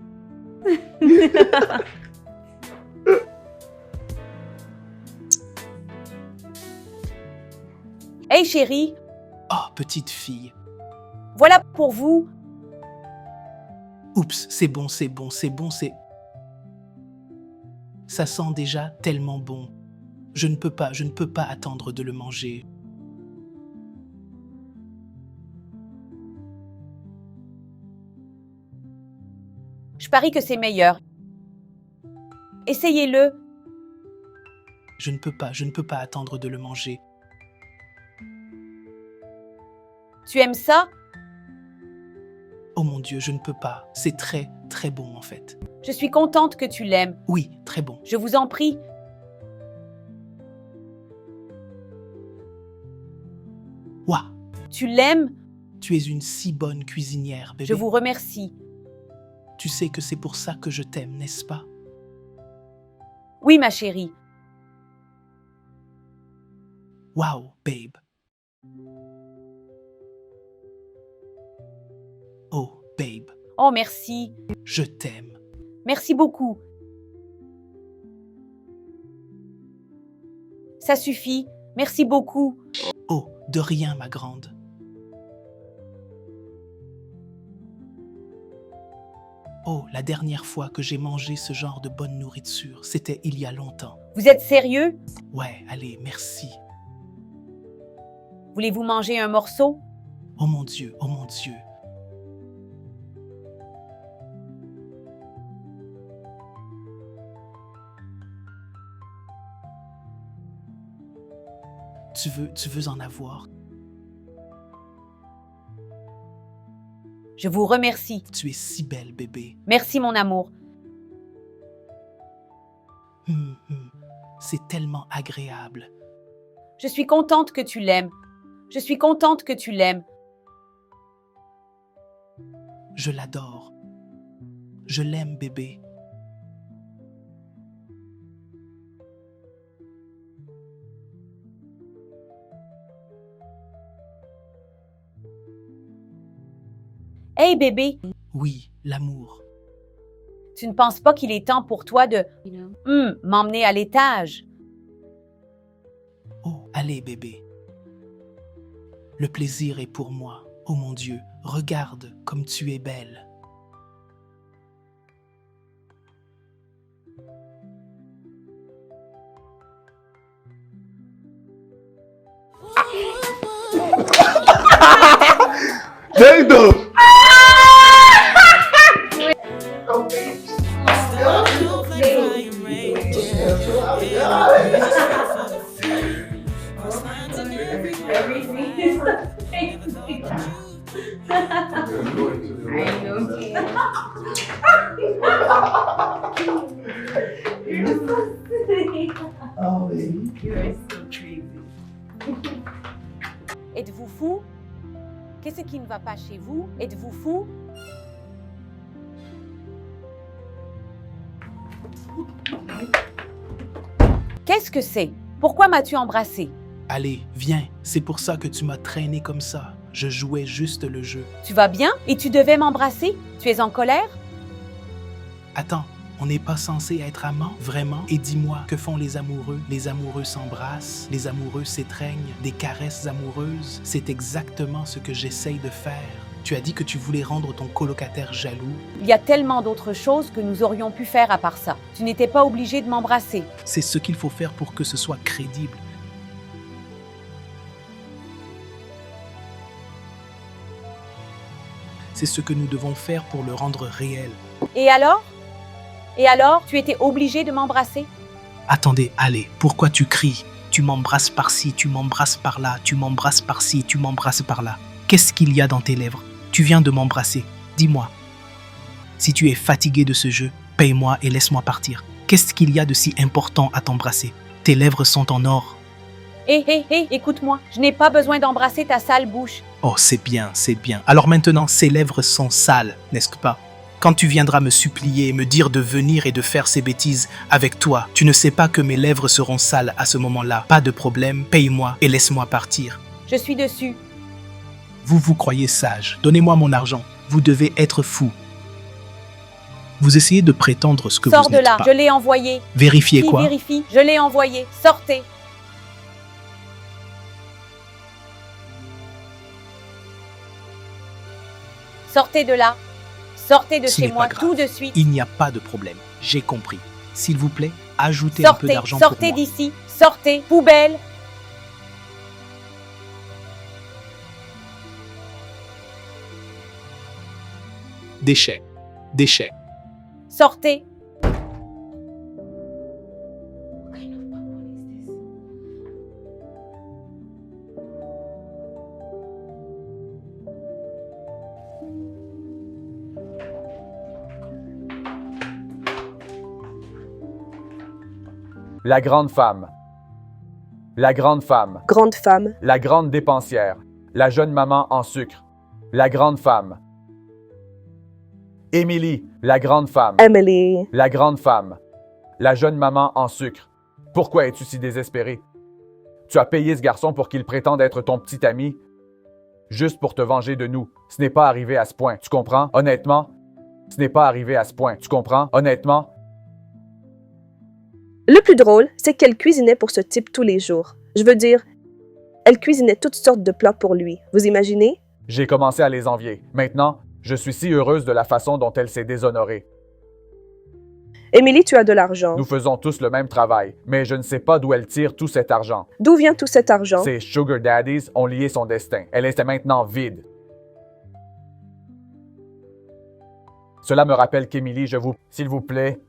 Hey chérie, Oh, petite fille. voilà pour vous. Oups, c'est bon, c'est bon, c'est bon, c'est... Ça sent déjà tellement bon. Je ne peux pas attendre de le manger. Je parie que c'est meilleur. Essayez-le. Je ne peux pas attendre de le manger. Tu aimes ça? Oh mon Dieu, je ne peux pas. C'est très, très bon en fait. Je suis contente que tu l'aimes. Oui, très bon. Je vous en prie. Ouah, Tu l'aimes? tu es une si bonne cuisinière, bébé. Je vous remercie. Tu sais que c'est pour ça que je t'aime, n'est-ce pas? Oui, ma chérie. Wow, babe. Oh, babe, Oh, merci. je t'aime. Merci beaucoup. Ça suffit. Merci beaucoup. Oh, de rien, ma grande. Oh, la dernière fois que j'ai mangé ce genre de bonne nourriture, c'était il y a longtemps. Vous êtes sérieux? Ouais, allez, merci. Voulez-vous manger un morceau? Oh mon Dieu, oh mon Dieu. Tu veux en avoir? Je vous remercie. Tu es si belle, bébé. Merci, mon amour. C'est tellement agréable. Je suis contente que tu l'aimes. Je suis contente que tu l'aimes. Je l'adore. Je l'aime, bébé. Hey, bébé, Oui, l'amour. tu ne penses pas qu'il est temps pour toi de m'emmener à l'étage? Oh, allez, bébé. Le plaisir est pour moi. Oh mon Dieu, regarde comme tu es belle. Dendo! Êtes-vous fou? Qu'est-ce qui ne va pas chez vous? Êtes-vous fou? Qu'est-ce que c'est? Pourquoi m'as-tu embrassé? Allez, viens, c'est pour ça que tu m'as traîné comme ça. Je jouais juste le jeu. Tu vas bien? Et tu devais m'embrasser? Tu es en colère? Attends, on n'est pas censé être amants, vraiment? Et dis-moi, que font les amoureux? Les amoureux s'embrassent, les amoureux s'étreignent, des caresses amoureuses. C'est exactement ce que j'essaye de faire. Tu as dit que tu voulais rendre ton colocataire jaloux. Il y a tellement d'autres choses que nous aurions pu faire à part ça. Tu n'étais pas obligé de m'embrasser. C'est ce qu'il faut faire pour que ce soit crédible. C'est ce que nous devons faire pour le rendre réel. Et alors? Et alors, tu étais obligé de m'embrasser? Attendez, allez, pourquoi tu cries? Tu m'embrasses par-ci, tu m'embrasses par-là, tu m'embrasses par-ci, tu m'embrasses par-là. Qu'est-ce qu'il y a dans tes lèvres? Tu viens de m'embrasser. Dis-moi. Si tu es fatigué de ce jeu, paye-moi et laisse-moi partir. Qu'est-ce qu'il y a de si important à t'embrasser? Tes lèvres sont en or. Hé, écoute-moi. Je n'ai pas besoin d'embrasser ta sale bouche. Oh, c'est bien, c'est bien. Alors maintenant, ces lèvres sont sales, n'est-ce pas? Quand tu viendras me supplier et me dire de venir et de faire ces bêtises avec toi, tu ne sais pas que mes lèvres seront sales à ce moment-là. Pas de problème, paye-moi et laisse-moi partir. Je suis dessus. Vous vous croyez sage. Donnez-moi mon argent. Vous devez être fou. Vous essayez de prétendre ce que Sors vous de n'êtes là, pas. je l'ai envoyé. Vérifiez Qui quoi? vérifie? Je l'ai envoyé. Sortez. Sortez de là. Sortez de Ce chez n'est moi pas grave. tout de suite. Il n'y a pas de problème. J'ai compris. S'il vous plaît, ajoutez un peu Sortez, d'argent pour sortez moi. d'ici. Sortez, poubelle. Déchets. Déchets. Sortez. La grande femme. La grande femme. Grande femme. La grande dépensière. La jeune maman en sucre. La grande femme. Émilie, la grande femme. Emily. La grande femme. La jeune maman en sucre. Pourquoi es-tu si désespérée? Tu as payé ce garçon pour qu'il prétende être ton petit ami, juste pour te venger de nous. Ce n'est pas arrivé à ce point, tu comprends? Honnêtement, ce n'est pas arrivé à ce point, tu comprends? Honnêtement? Le plus drôle, c'est qu'elle cuisinait pour ce type tous les jours. Je veux dire, elle cuisinait toutes sortes de plats pour lui. Vous imaginez? J'ai commencé à les envier. Maintenant, je suis si heureuse de la façon dont elle s'est déshonorée. Émilie, tu as de l'argent. Nous faisons tous le même travail, mais je ne sais pas d'où elle tire tout cet argent. D'où vient tout cet argent? Ces sugar daddies ont lié son destin. Elle était maintenant vide. Cela me rappelle qu'Émilie, s'il vous plaît,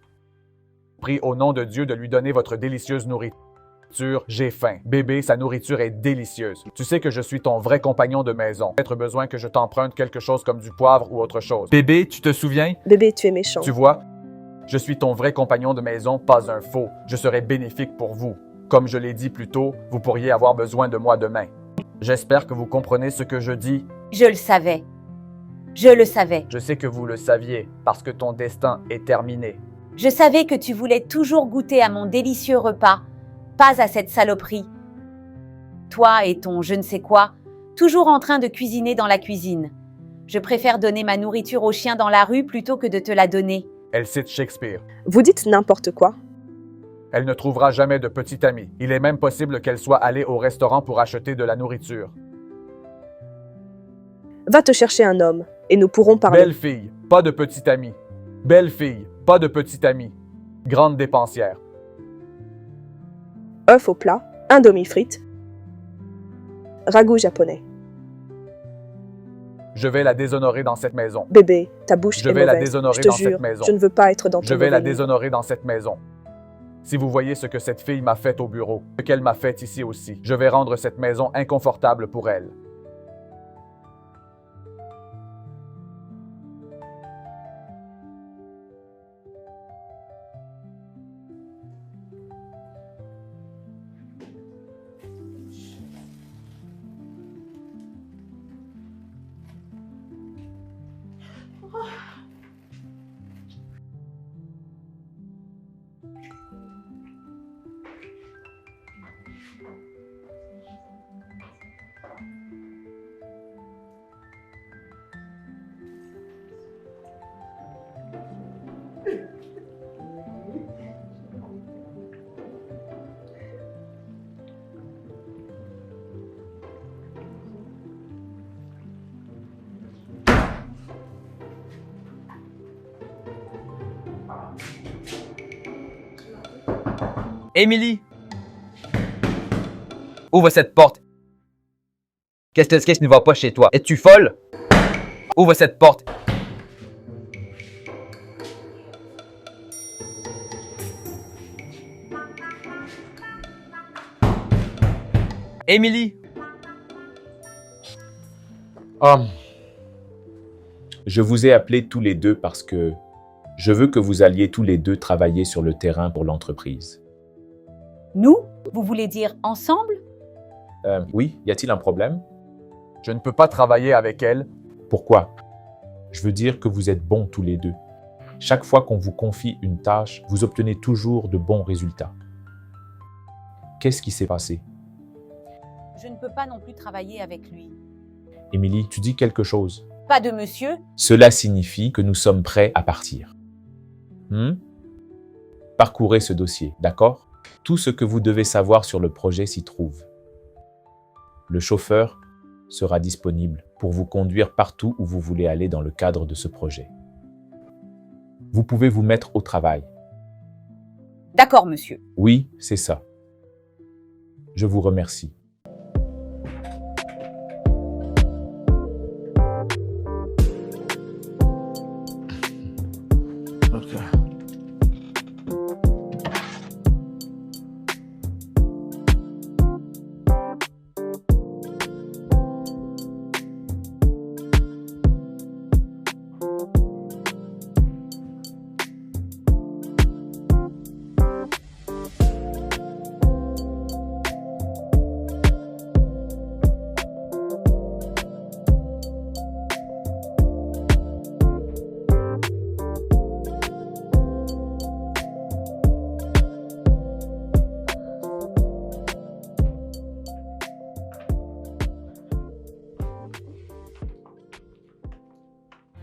prie au nom de Dieu de lui donner votre délicieuse nourriture. J'ai faim. Bébé, sa nourriture est délicieuse. Tu sais que je suis ton vrai compagnon de maison. Peut-être besoin que je t'emprunte quelque chose comme du poivre ou autre chose. Bébé, tu te souviens? Bébé, tu es méchant. Tu vois? Je suis ton vrai compagnon de maison, pas un faux. Je serai bénéfique pour vous. Comme je l'ai dit plus tôt, vous pourriez avoir besoin de moi demain. J'espère que vous comprenez ce que je dis. Je le savais. Je le savais. Je sais que vous le saviez, parce que ton destin est terminé. Je savais que tu voulais toujours goûter à mon délicieux repas, pas à cette saloperie. Toi et ton je ne sais quoi, toujours en train de cuisiner dans la cuisine. Je préfère donner ma nourriture aux chiens dans la rue plutôt que de te la donner. Elle cite Shakespeare. Vous dites n'importe quoi. Elle ne trouvera jamais de petit ami. Il est même possible qu'elle soit allée au restaurant pour acheter de la nourriture. Va te chercher un homme, et nous pourrons parler. Belle fille, pas de petit ami. Belle fille, pas de petit ami. Grande dépensière. œuf au plat, un demi-frite, ragoût japonais. Je vais la déshonorer dans cette maison. Bébé, ta bouche est Je vais la mauvaise. déshonorer Je te dans jure, cette maison. je ne veux pas être dans ton Je vais la mauvais lit. déshonorer dans cette maison. Si vous voyez ce que cette fille m'a fait au bureau, ce qu'elle m'a fait ici aussi, je vais rendre cette maison inconfortable pour elle. Émilie! Ouvre cette porte. Qu'est-ce qui ne va pas chez toi? Es-tu folle? Ouvre cette porte. Émilie! Je vous ai appelés tous les deux parce que je veux que vous alliez tous les deux travailler sur le terrain pour l'entreprise. Nous? Vous voulez dire ensemble? Oui, y a-t-il un problème? Je ne peux pas travailler avec elle. Pourquoi? Je veux dire que vous êtes bons tous les deux. Chaque fois qu'on vous confie une tâche, vous obtenez toujours de bons résultats. Qu'est-ce qui s'est passé? Je ne peux pas non plus travailler avec lui. Émilie, tu dis quelque chose. Pas de monsieur? Cela signifie que nous sommes prêts à partir. Parcourez ce dossier, d'accord? Tout ce que vous devez savoir sur le projet s'y trouve. Le chauffeur sera disponible pour vous conduire partout où vous voulez aller dans le cadre de ce projet. Vous pouvez vous mettre au travail. D'accord, monsieur. Oui, c'est ça. Je vous remercie.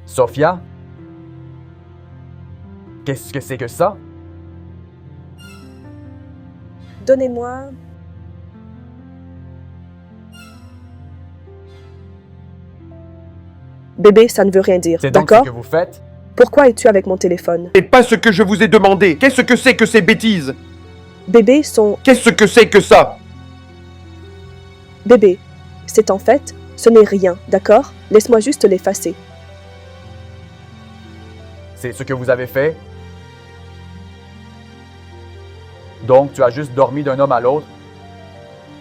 Sophia? Qu'est-ce que c'est que ça? Donnez-moi... Bébé, ça ne veut rien dire, C'est donc d'accord? ce que vous faites? Pourquoi es-tu avec mon téléphone? C'est pas ce que je vous ai demandé. Qu'est-ce que c'est que ces bêtises? Bébé, Qu'est-ce que c'est que ça? Bébé, c'est en fait, ce n'est rien, d'accord? Laisse-moi juste l'effacer. C'est ce que vous avez fait? Donc, tu as juste dormi d'un homme à l'autre?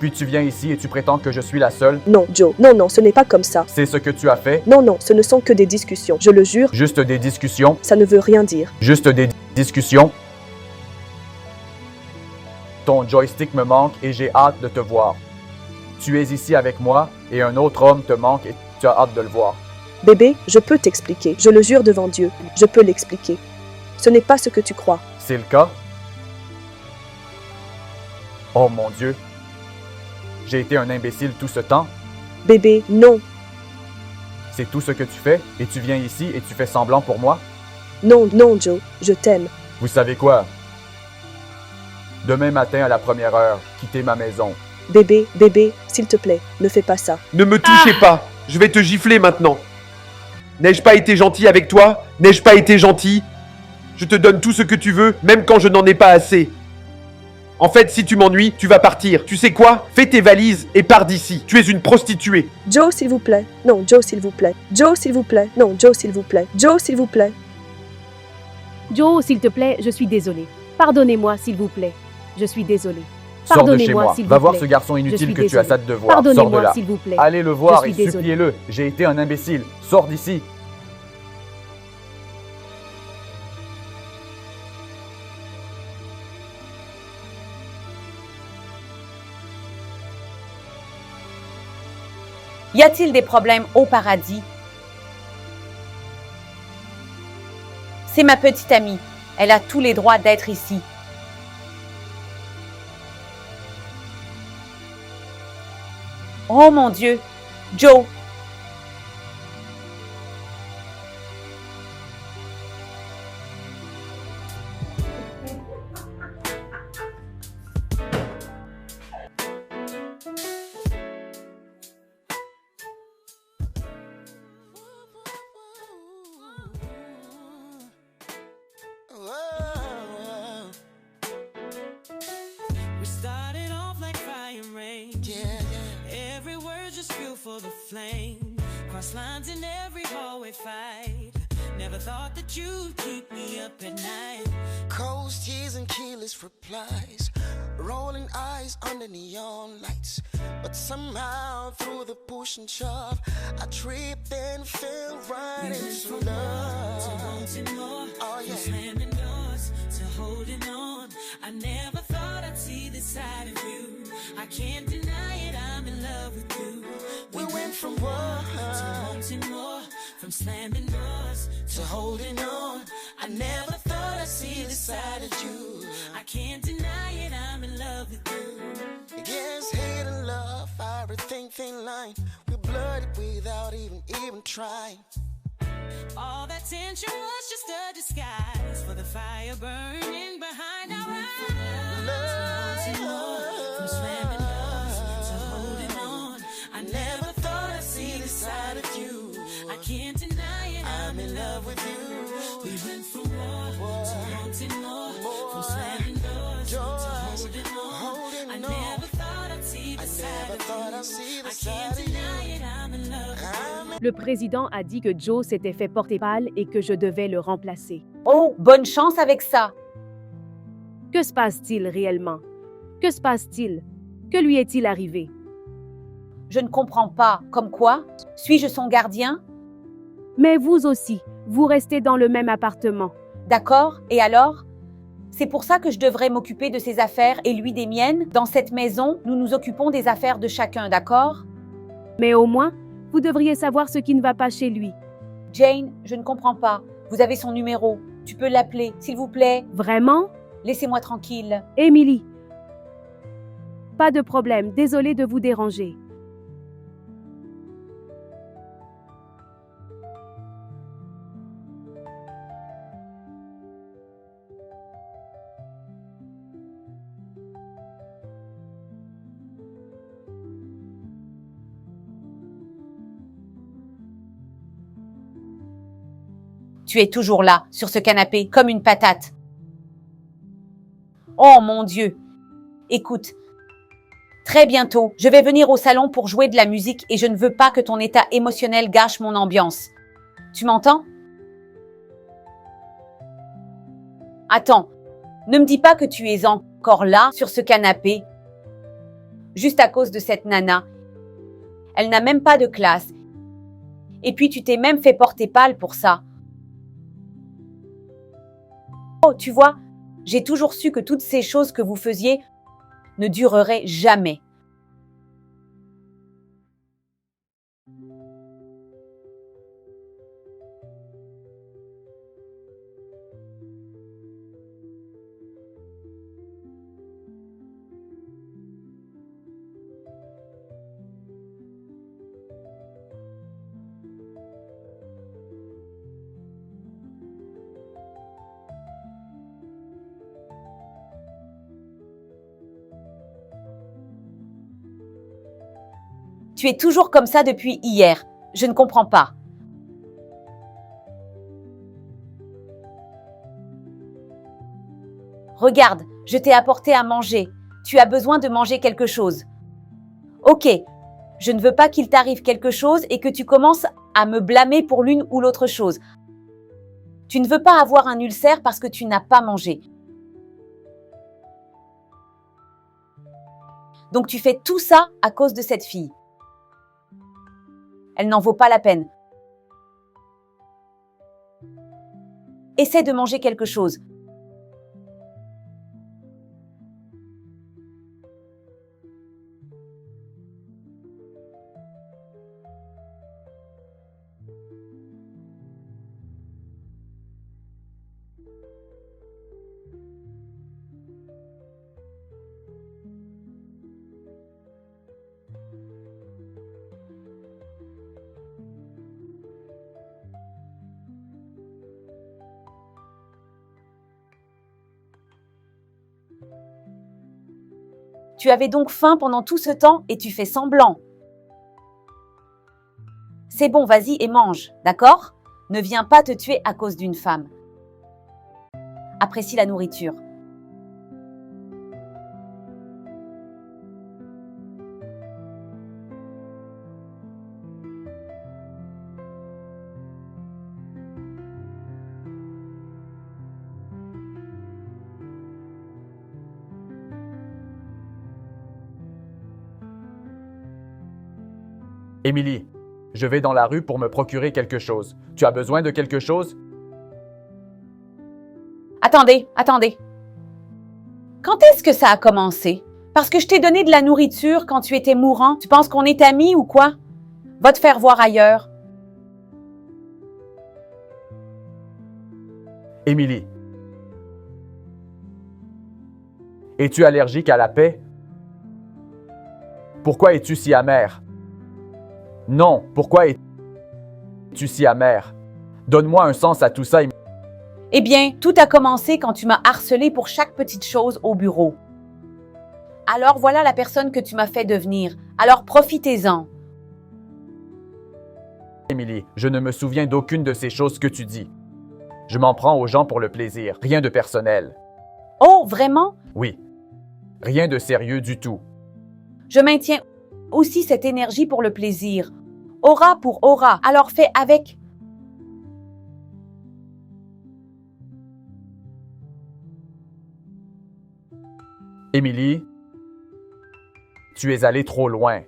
Puis tu viens ici et tu prétends que je suis la seule? Non, Joe, non, non, ce n'est pas comme ça. C'est ce que tu as fait? Non, non, ce ne sont que des discussions, je le jure. Juste des discussions? Ça ne veut rien dire. Juste des discussions? Ton joystick me manque et j'ai hâte de te voir. Tu es ici avec moi et un autre homme te manque et tu as hâte de le voir. Bébé, je peux t'expliquer, je le jure devant Dieu, je peux l'expliquer. Ce n'est pas ce que tu crois. C'est le cas? Oh mon Dieu! J'ai été un imbécile tout ce temps? Bébé, non. C'est tout ce que tu fais et tu viens ici et tu fais semblant pour moi? Non, non, Joe, je t'aime. Vous savez quoi? Demain matin à la première heure, quittez ma maison. Bébé, bébé, s'il te plaît, ne fais pas ça. Ne me touchez pas. Je vais te gifler maintenant. N'ai-je pas été gentil avec toi? N'ai-je pas été gentil? Je te donne tout ce que tu veux, même quand je n'en ai pas assez. En fait, si tu m'ennuies, tu vas partir. Tu sais quoi? Fais tes valises et pars d'ici. Tu es une prostituée. Joe, s'il vous plaît. Non, Joe, s'il vous plaît. Joe, s'il vous plaît. Non, Joe, s'il vous plaît. Joe, s'il vous plaît. Joe, s'il te plaît, je suis désolée. Pardonnez-moi, s'il vous plaît. Je suis désolée. Sors de chez Pardonnez-moi, moi. s'il vous Va voir plaît. ce garçon Je inutile suis que tu as désolée. ça de voir. Sors de Pardonnez-moi, là. s'il vous plaît. Allez le voir Je et suis désolée. suppliez-le. J'ai été un imbécile. Sors d'ici. Y a-t-il des problèmes au paradis? C'est ma petite amie. Elle a tous les droits d'être ici. Oh mon Dieu! Joe! for the flame. Cross lines in every hallway fight. Never thought that you'd keep me up at night. Cold tears and keyless replies. Rolling eyes under neon lights. But somehow through the push and shove, I tripped and fell right into love. To wanting more, oh, yeah. From slamming doors to holding on. I never thought I'd see this side of you. I can't deny it, I'm in love with you. We went from what? To wanting more, from slamming doors to holding on. I never thought I'd see this side of you. I can't deny it, I'm in love with you. Yes, hate and love, everything thin line. We blurred it without even trying. All that tension was just a disguise for the fire burning behind our eyes. Wanting more, from slamming doors to holding on. I never thought I'd see this side of you. I can't deny it, I'm in love with you. We went from war to wanting more, from slamming doors to holding on. I never thought I'd see the side of you. I can't deny it, I'm in love with you. Le président a dit que Joe s'était fait porter pâle et que je devais le remplacer. Oh, bonne chance avec ça. Que se passe-t-il réellement? Que se passe-t-il? Que lui est-il arrivé? Je ne comprends pas. Comme quoi? Suis-je son gardien? Mais vous aussi, vous restez dans le même appartement. D'accord, et alors? C'est pour ça que je devrais m'occuper de ses affaires et lui des miennes. Dans cette maison, nous nous occupons des affaires de chacun, d'accord? Mais au moins, vous devriez savoir ce qui ne va pas chez lui. Jane, je ne comprends pas. Vous avez son numéro. Tu peux l'appeler, s'il vous plaît. Vraiment? Laissez-moi tranquille. Emily. Pas de problème, désolée de vous déranger. Tu es toujours là, sur ce canapé, comme une patate. Oh mon Dieu! Écoute, très bientôt, je vais venir au salon pour jouer de la musique et je ne veux pas que ton état émotionnel gâche mon ambiance. Tu m'entends? Attends, ne me dis pas que tu es encore là, sur ce canapé, juste à cause de cette nana. Elle n'a même pas de classe. Et puis tu t'es même fait porter pâle pour ça. Oh, tu vois, j'ai toujours su que toutes ces choses que vous faisiez ne dureraient jamais. Tu es toujours comme ça depuis hier. Je ne comprends pas. Regarde, je t'ai apporté à manger. Tu as besoin de manger quelque chose. Ok, je ne veux pas qu'il t'arrive quelque chose et que tu commences à me blâmer pour l'une ou l'autre chose. Tu ne veux pas avoir un ulcère parce que tu n'as pas mangé. Donc tu fais tout ça à cause de cette fille. Elle n'en vaut pas la peine. Essaie de manger quelque chose. Tu avais donc faim pendant tout ce temps et tu fais semblant. C'est bon, vas-y et mange, d'accord? Ne viens pas te tuer à cause d'une femme. Apprécie la nourriture. Émilie, je vais dans la rue pour me procurer quelque chose. Tu as besoin de quelque chose? Attendez, attendez. Quand est-ce que ça a commencé? Parce que je t'ai donné de la nourriture quand tu étais mourant. Tu penses qu'on est amis ou quoi? Va te faire voir ailleurs. Émilie, es-tu allergique à la paix? Pourquoi es-tu si amère? Non, pourquoi es-tu si amère? Donne-moi un sens à tout ça. Eh bien, tout a commencé quand tu m'as harcelé pour chaque petite chose au bureau. Alors voilà la personne que tu m'as fait devenir. Alors profitez-en. Émilie, je ne me souviens d'aucune de ces choses que tu dis. Je m'en prends aux gens pour le plaisir, rien de personnel. Oh, vraiment? Oui, rien de sérieux du tout. Je maintiens aussi cette énergie pour le plaisir. Aura pour aura, alors fais avec. Émilie, tu es allée trop loin.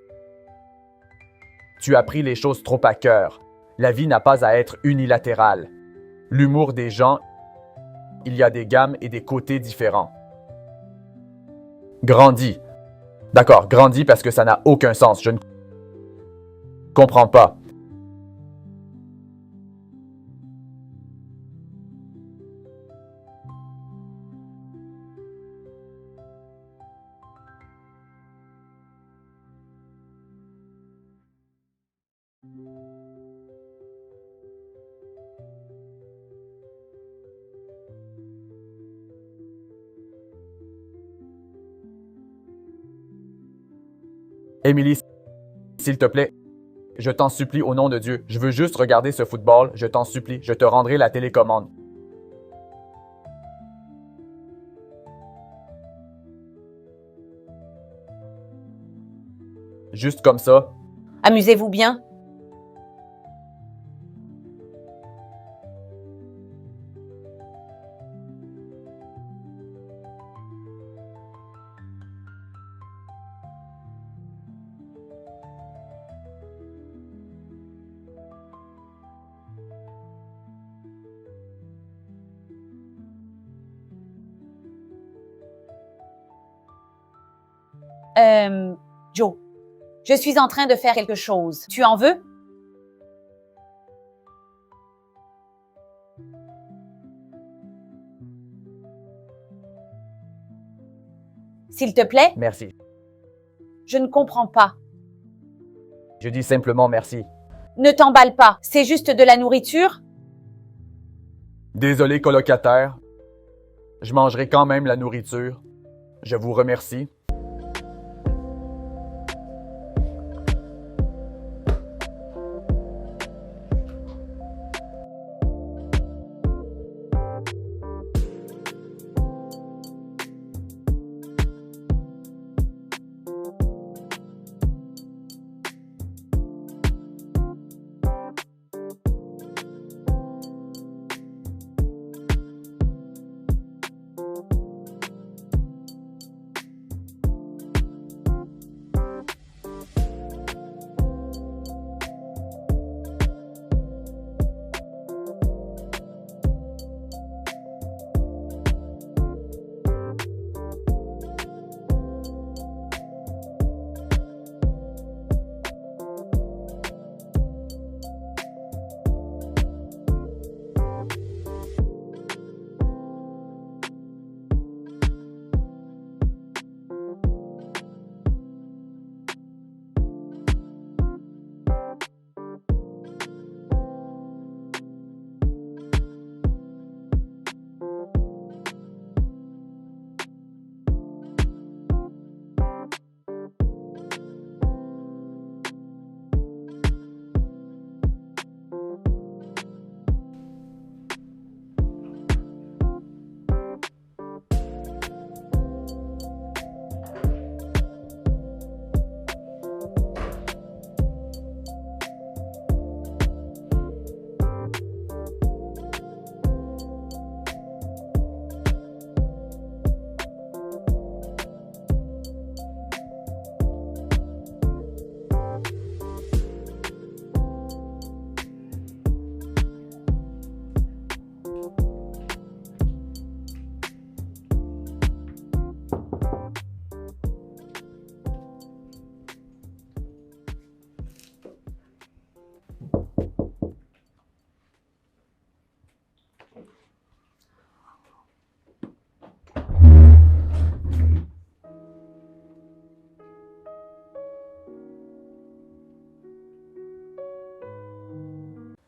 Tu as pris les choses trop à cœur. La vie n'a pas à être unilatérale. L'humour des gens, il y a des gammes et des côtés différents. Grandis. D'accord, grandis parce que ça n'a aucun sens. Je ne comprends pas. Émilie, s'il te plaît, je t'en supplie au nom de Dieu, je veux juste regarder ce football, je t'en supplie, je te rendrai la télécommande. Juste comme ça. Amusez-vous bien. Joe, je suis en train de faire quelque chose. Tu en veux? S'il te plaît? Merci. Je ne comprends pas. Je dis simplement merci. Ne t'emballe pas, c'est juste de la nourriture? Désolé, colocataire. Je mangerai quand même la nourriture. Je vous remercie.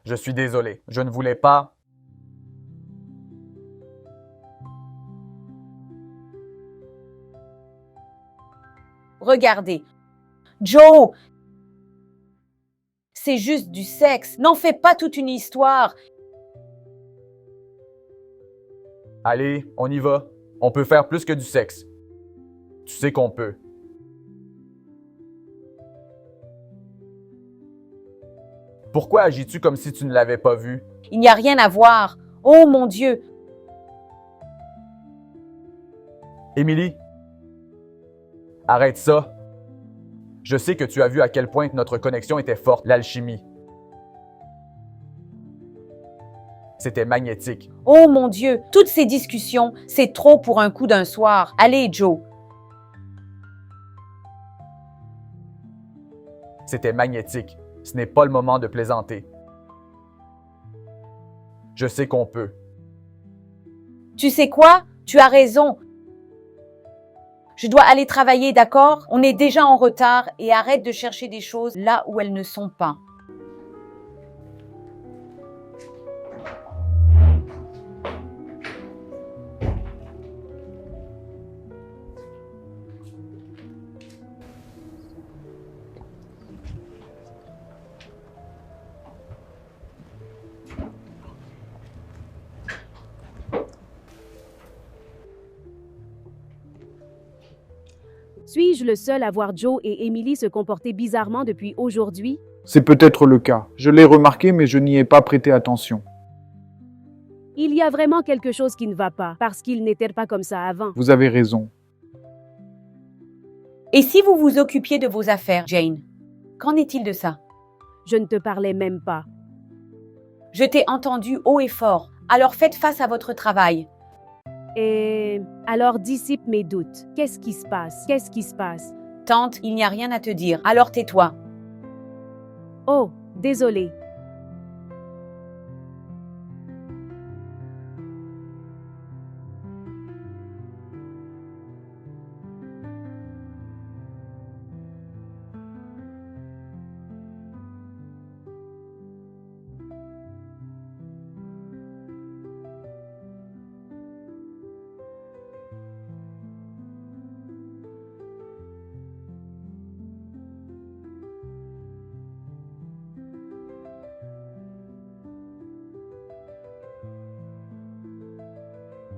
Je suis désolé. Je ne voulais pas. Regardez. Joe! C'est juste du sexe. N'en fais pas toute une histoire. Allez, on y va. On peut faire plus que du sexe. Tu sais qu'on peut. Pourquoi agis-tu comme si tu ne l'avais pas vu? Il n'y a rien à voir. Oh mon Dieu! Émilie, arrête ça. Je sais que tu as vu à quel point notre connexion était forte, l'alchimie. C'était magnétique. Oh mon Dieu! Toutes ces discussions, c'est trop pour un coup d'un soir. Allez, Joe. C'était magnétique. Ce n'est pas le moment de plaisanter. Je sais qu'on peut. Tu sais quoi? Tu as raison. Je dois aller travailler, d'accord? On est déjà en retard et arrête de chercher des choses là où elles ne sont pas. Suis-je le seul à voir Joe et Emily se comporter bizarrement depuis aujourd'hui? C'est peut-être le cas. Je l'ai remarqué, mais je n'y ai pas prêté attention. Il y a vraiment quelque chose qui ne va pas, parce qu'ils n'étaient pas comme ça avant. Vous avez raison. Et si vous vous occupiez de vos affaires, Jane? Qu'en est-il de ça? Je ne te parlais même pas. Je t'ai entendu haut et fort, alors faites face à votre travail. Et alors dissipe mes doutes. Qu'est-ce qui se passe? Qu'est-ce qui se passe? Tante, il n'y a rien à te dire, alors tais-toi. Oh, désolé.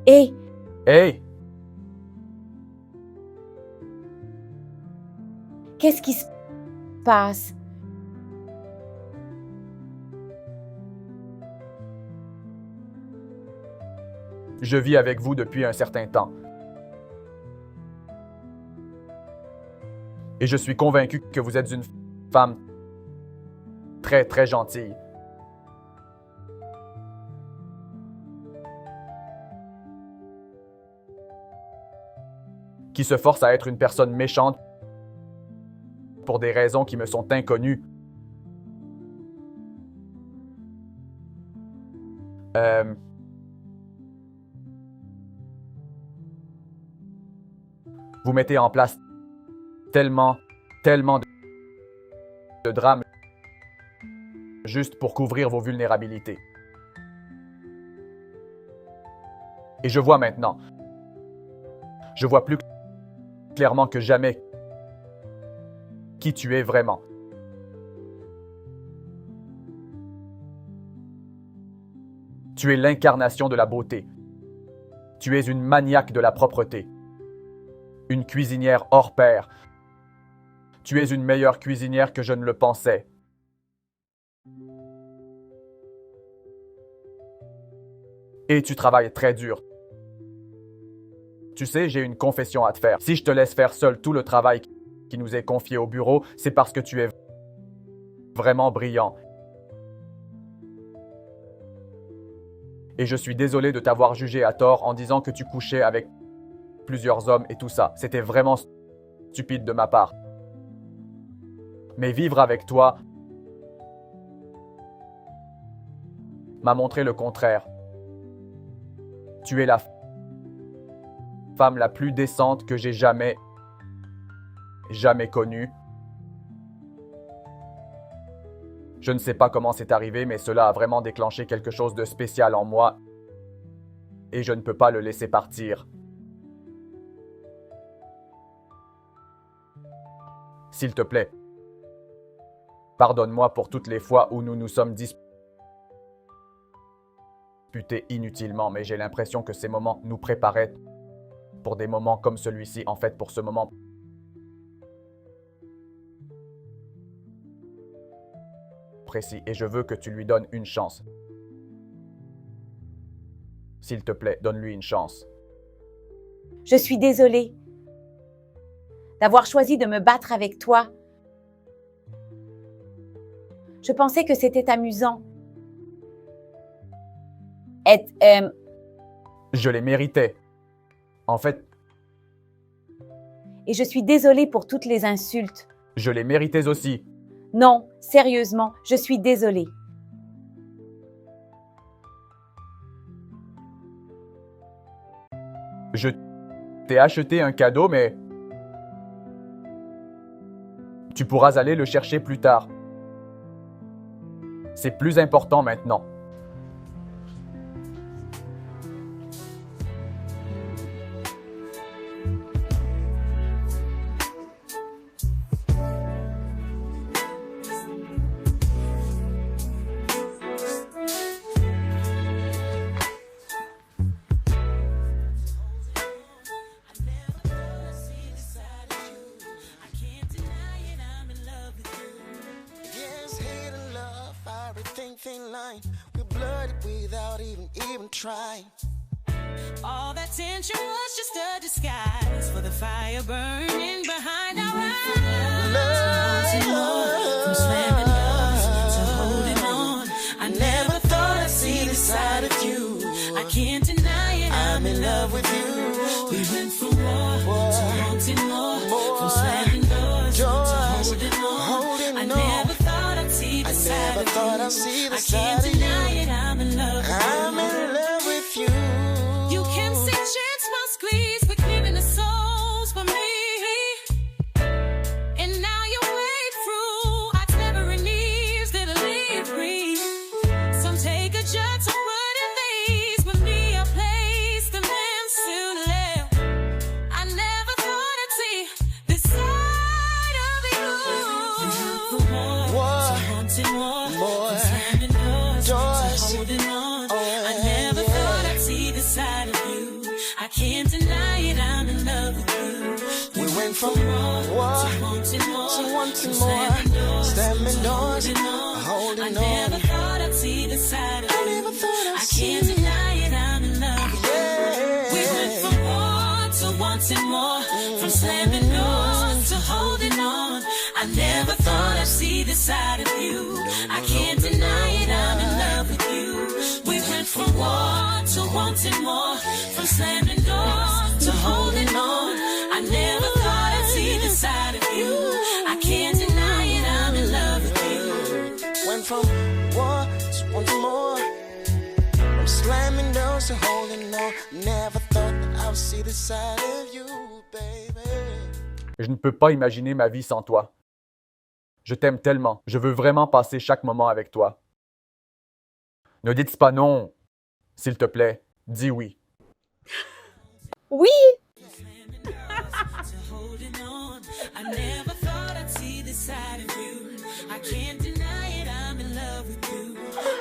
Hé! Hey! Qu'est-ce qui se passe? Je vis avec vous depuis un certain temps. Et je suis convaincu que vous êtes une femme très, très gentille. Qui se force à être une personne méchante pour des raisons qui me sont inconnues. Vous mettez en place tellement de drames juste pour couvrir vos vulnérabilités. Et je vois maintenant, je vois plus clairement que jamais qui tu es vraiment. Tu es l'incarnation de la beauté. Tu es une maniaque de la propreté. Une cuisinière hors pair. Tu es une meilleure cuisinière que je ne le pensais. Et tu travailles très dur. Tu sais, j'ai une confession à te faire. Si je te laisse faire seul tout le travail qui nous est confié au bureau, c'est parce que tu es vraiment brillant. Et je suis désolé de t'avoir jugé à tort en disant que tu couchais avec plusieurs hommes et tout ça. C'était vraiment stupide de ma part. Mais vivre avec toi m'a montré le contraire. Tu es la femme la plus décente que j'ai jamais connue. Je ne sais pas comment c'est arrivé, mais cela a vraiment déclenché quelque chose de spécial en moi et je ne peux pas le laisser partir. S'il te plaît, pardonne-moi pour toutes les fois où nous nous sommes disputés inutilement, mais j'ai l'impression que ces moments nous préparaient pour des moments comme celui-ci, en fait, pour ce moment précis, et je veux que tu lui donnes une chance. S'il te plaît, donne-lui une chance. Je suis désolée d'avoir choisi de me battre avec toi. Je pensais que c'était amusant. Je les méritais. En fait, et je suis désolée pour toutes les insultes. je les méritais aussi. Non, sérieusement, je suis désolée. Je t'ai acheté un cadeau, mais tu pourras aller le chercher plus tard. C'est plus important maintenant. Thin line, we blurred it without even trying. All that tension was just a disguise for the fire burning behind our eyes. Wanting more, from slamming doors to holding on. I never thought I'd see this side of you. I can't deny it, I'm in love with you. We went from war to wanting more, from slamming doors to holding on. I never thought I'd see the side of you. I can't deny it, I'm in love with you. I'm in love with you. You can see chance my squeeze, but keeping the souls for me. And now you wade through, I never in ease that'll leave free. Some take a judge, some put in these, but me I place the man soon left. I never thought I'd see this side of you. More, so wanting more. more. Holding on, I never thought I'd see the side of you. I can't deny it, I'm in love with you. We went from war to wanting more, slamming doors, holding on. I never thought I'd see the side of you. I can't deny it, I'm in love with you. We went from war to wanting more, from slamming doors to holding on. I never thought I'd see the side of you. I can't deny it, I'm in love with you. We went from war to wanting more, from slamming doors to holding on. I never thought I'd see the side of you. I can't deny it, I'm in love with you. Went from war to wanting more, from slamming doors to holding on. Never thought that I would see the side of you, baby. Je ne peux pas imaginer ma vie sans toi. Je t'aime tellement. Je veux vraiment passer chaque moment avec toi. Ne dites pas non. S'il te plaît, dis oui. Oui! I never thought I'd see this side of you. I can't deny it, I'm in love with you.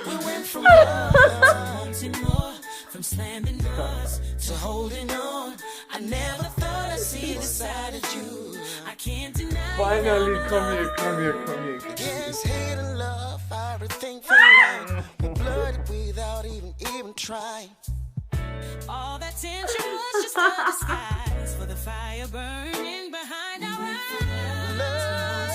We went from wanting more, from slamming doors to holding on. I never thought I'd see this side of you. I can't deny it. Finally, come here. Yes, hate and love, everything for life. We blurred it without even trying. All that tension was just a disguise for the fire burning behind our eyes.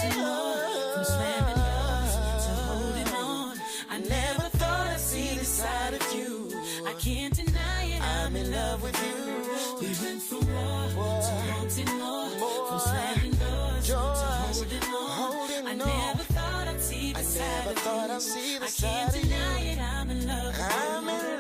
Wanting more, from slamming doors to holding on. I never thought I'd see this side of you. I can't deny it, I'm in love with you. We went from war to wanting more, from slamming doors to holding on. I never thought I'd see the side of you. I can't deny it, I'm in love with you.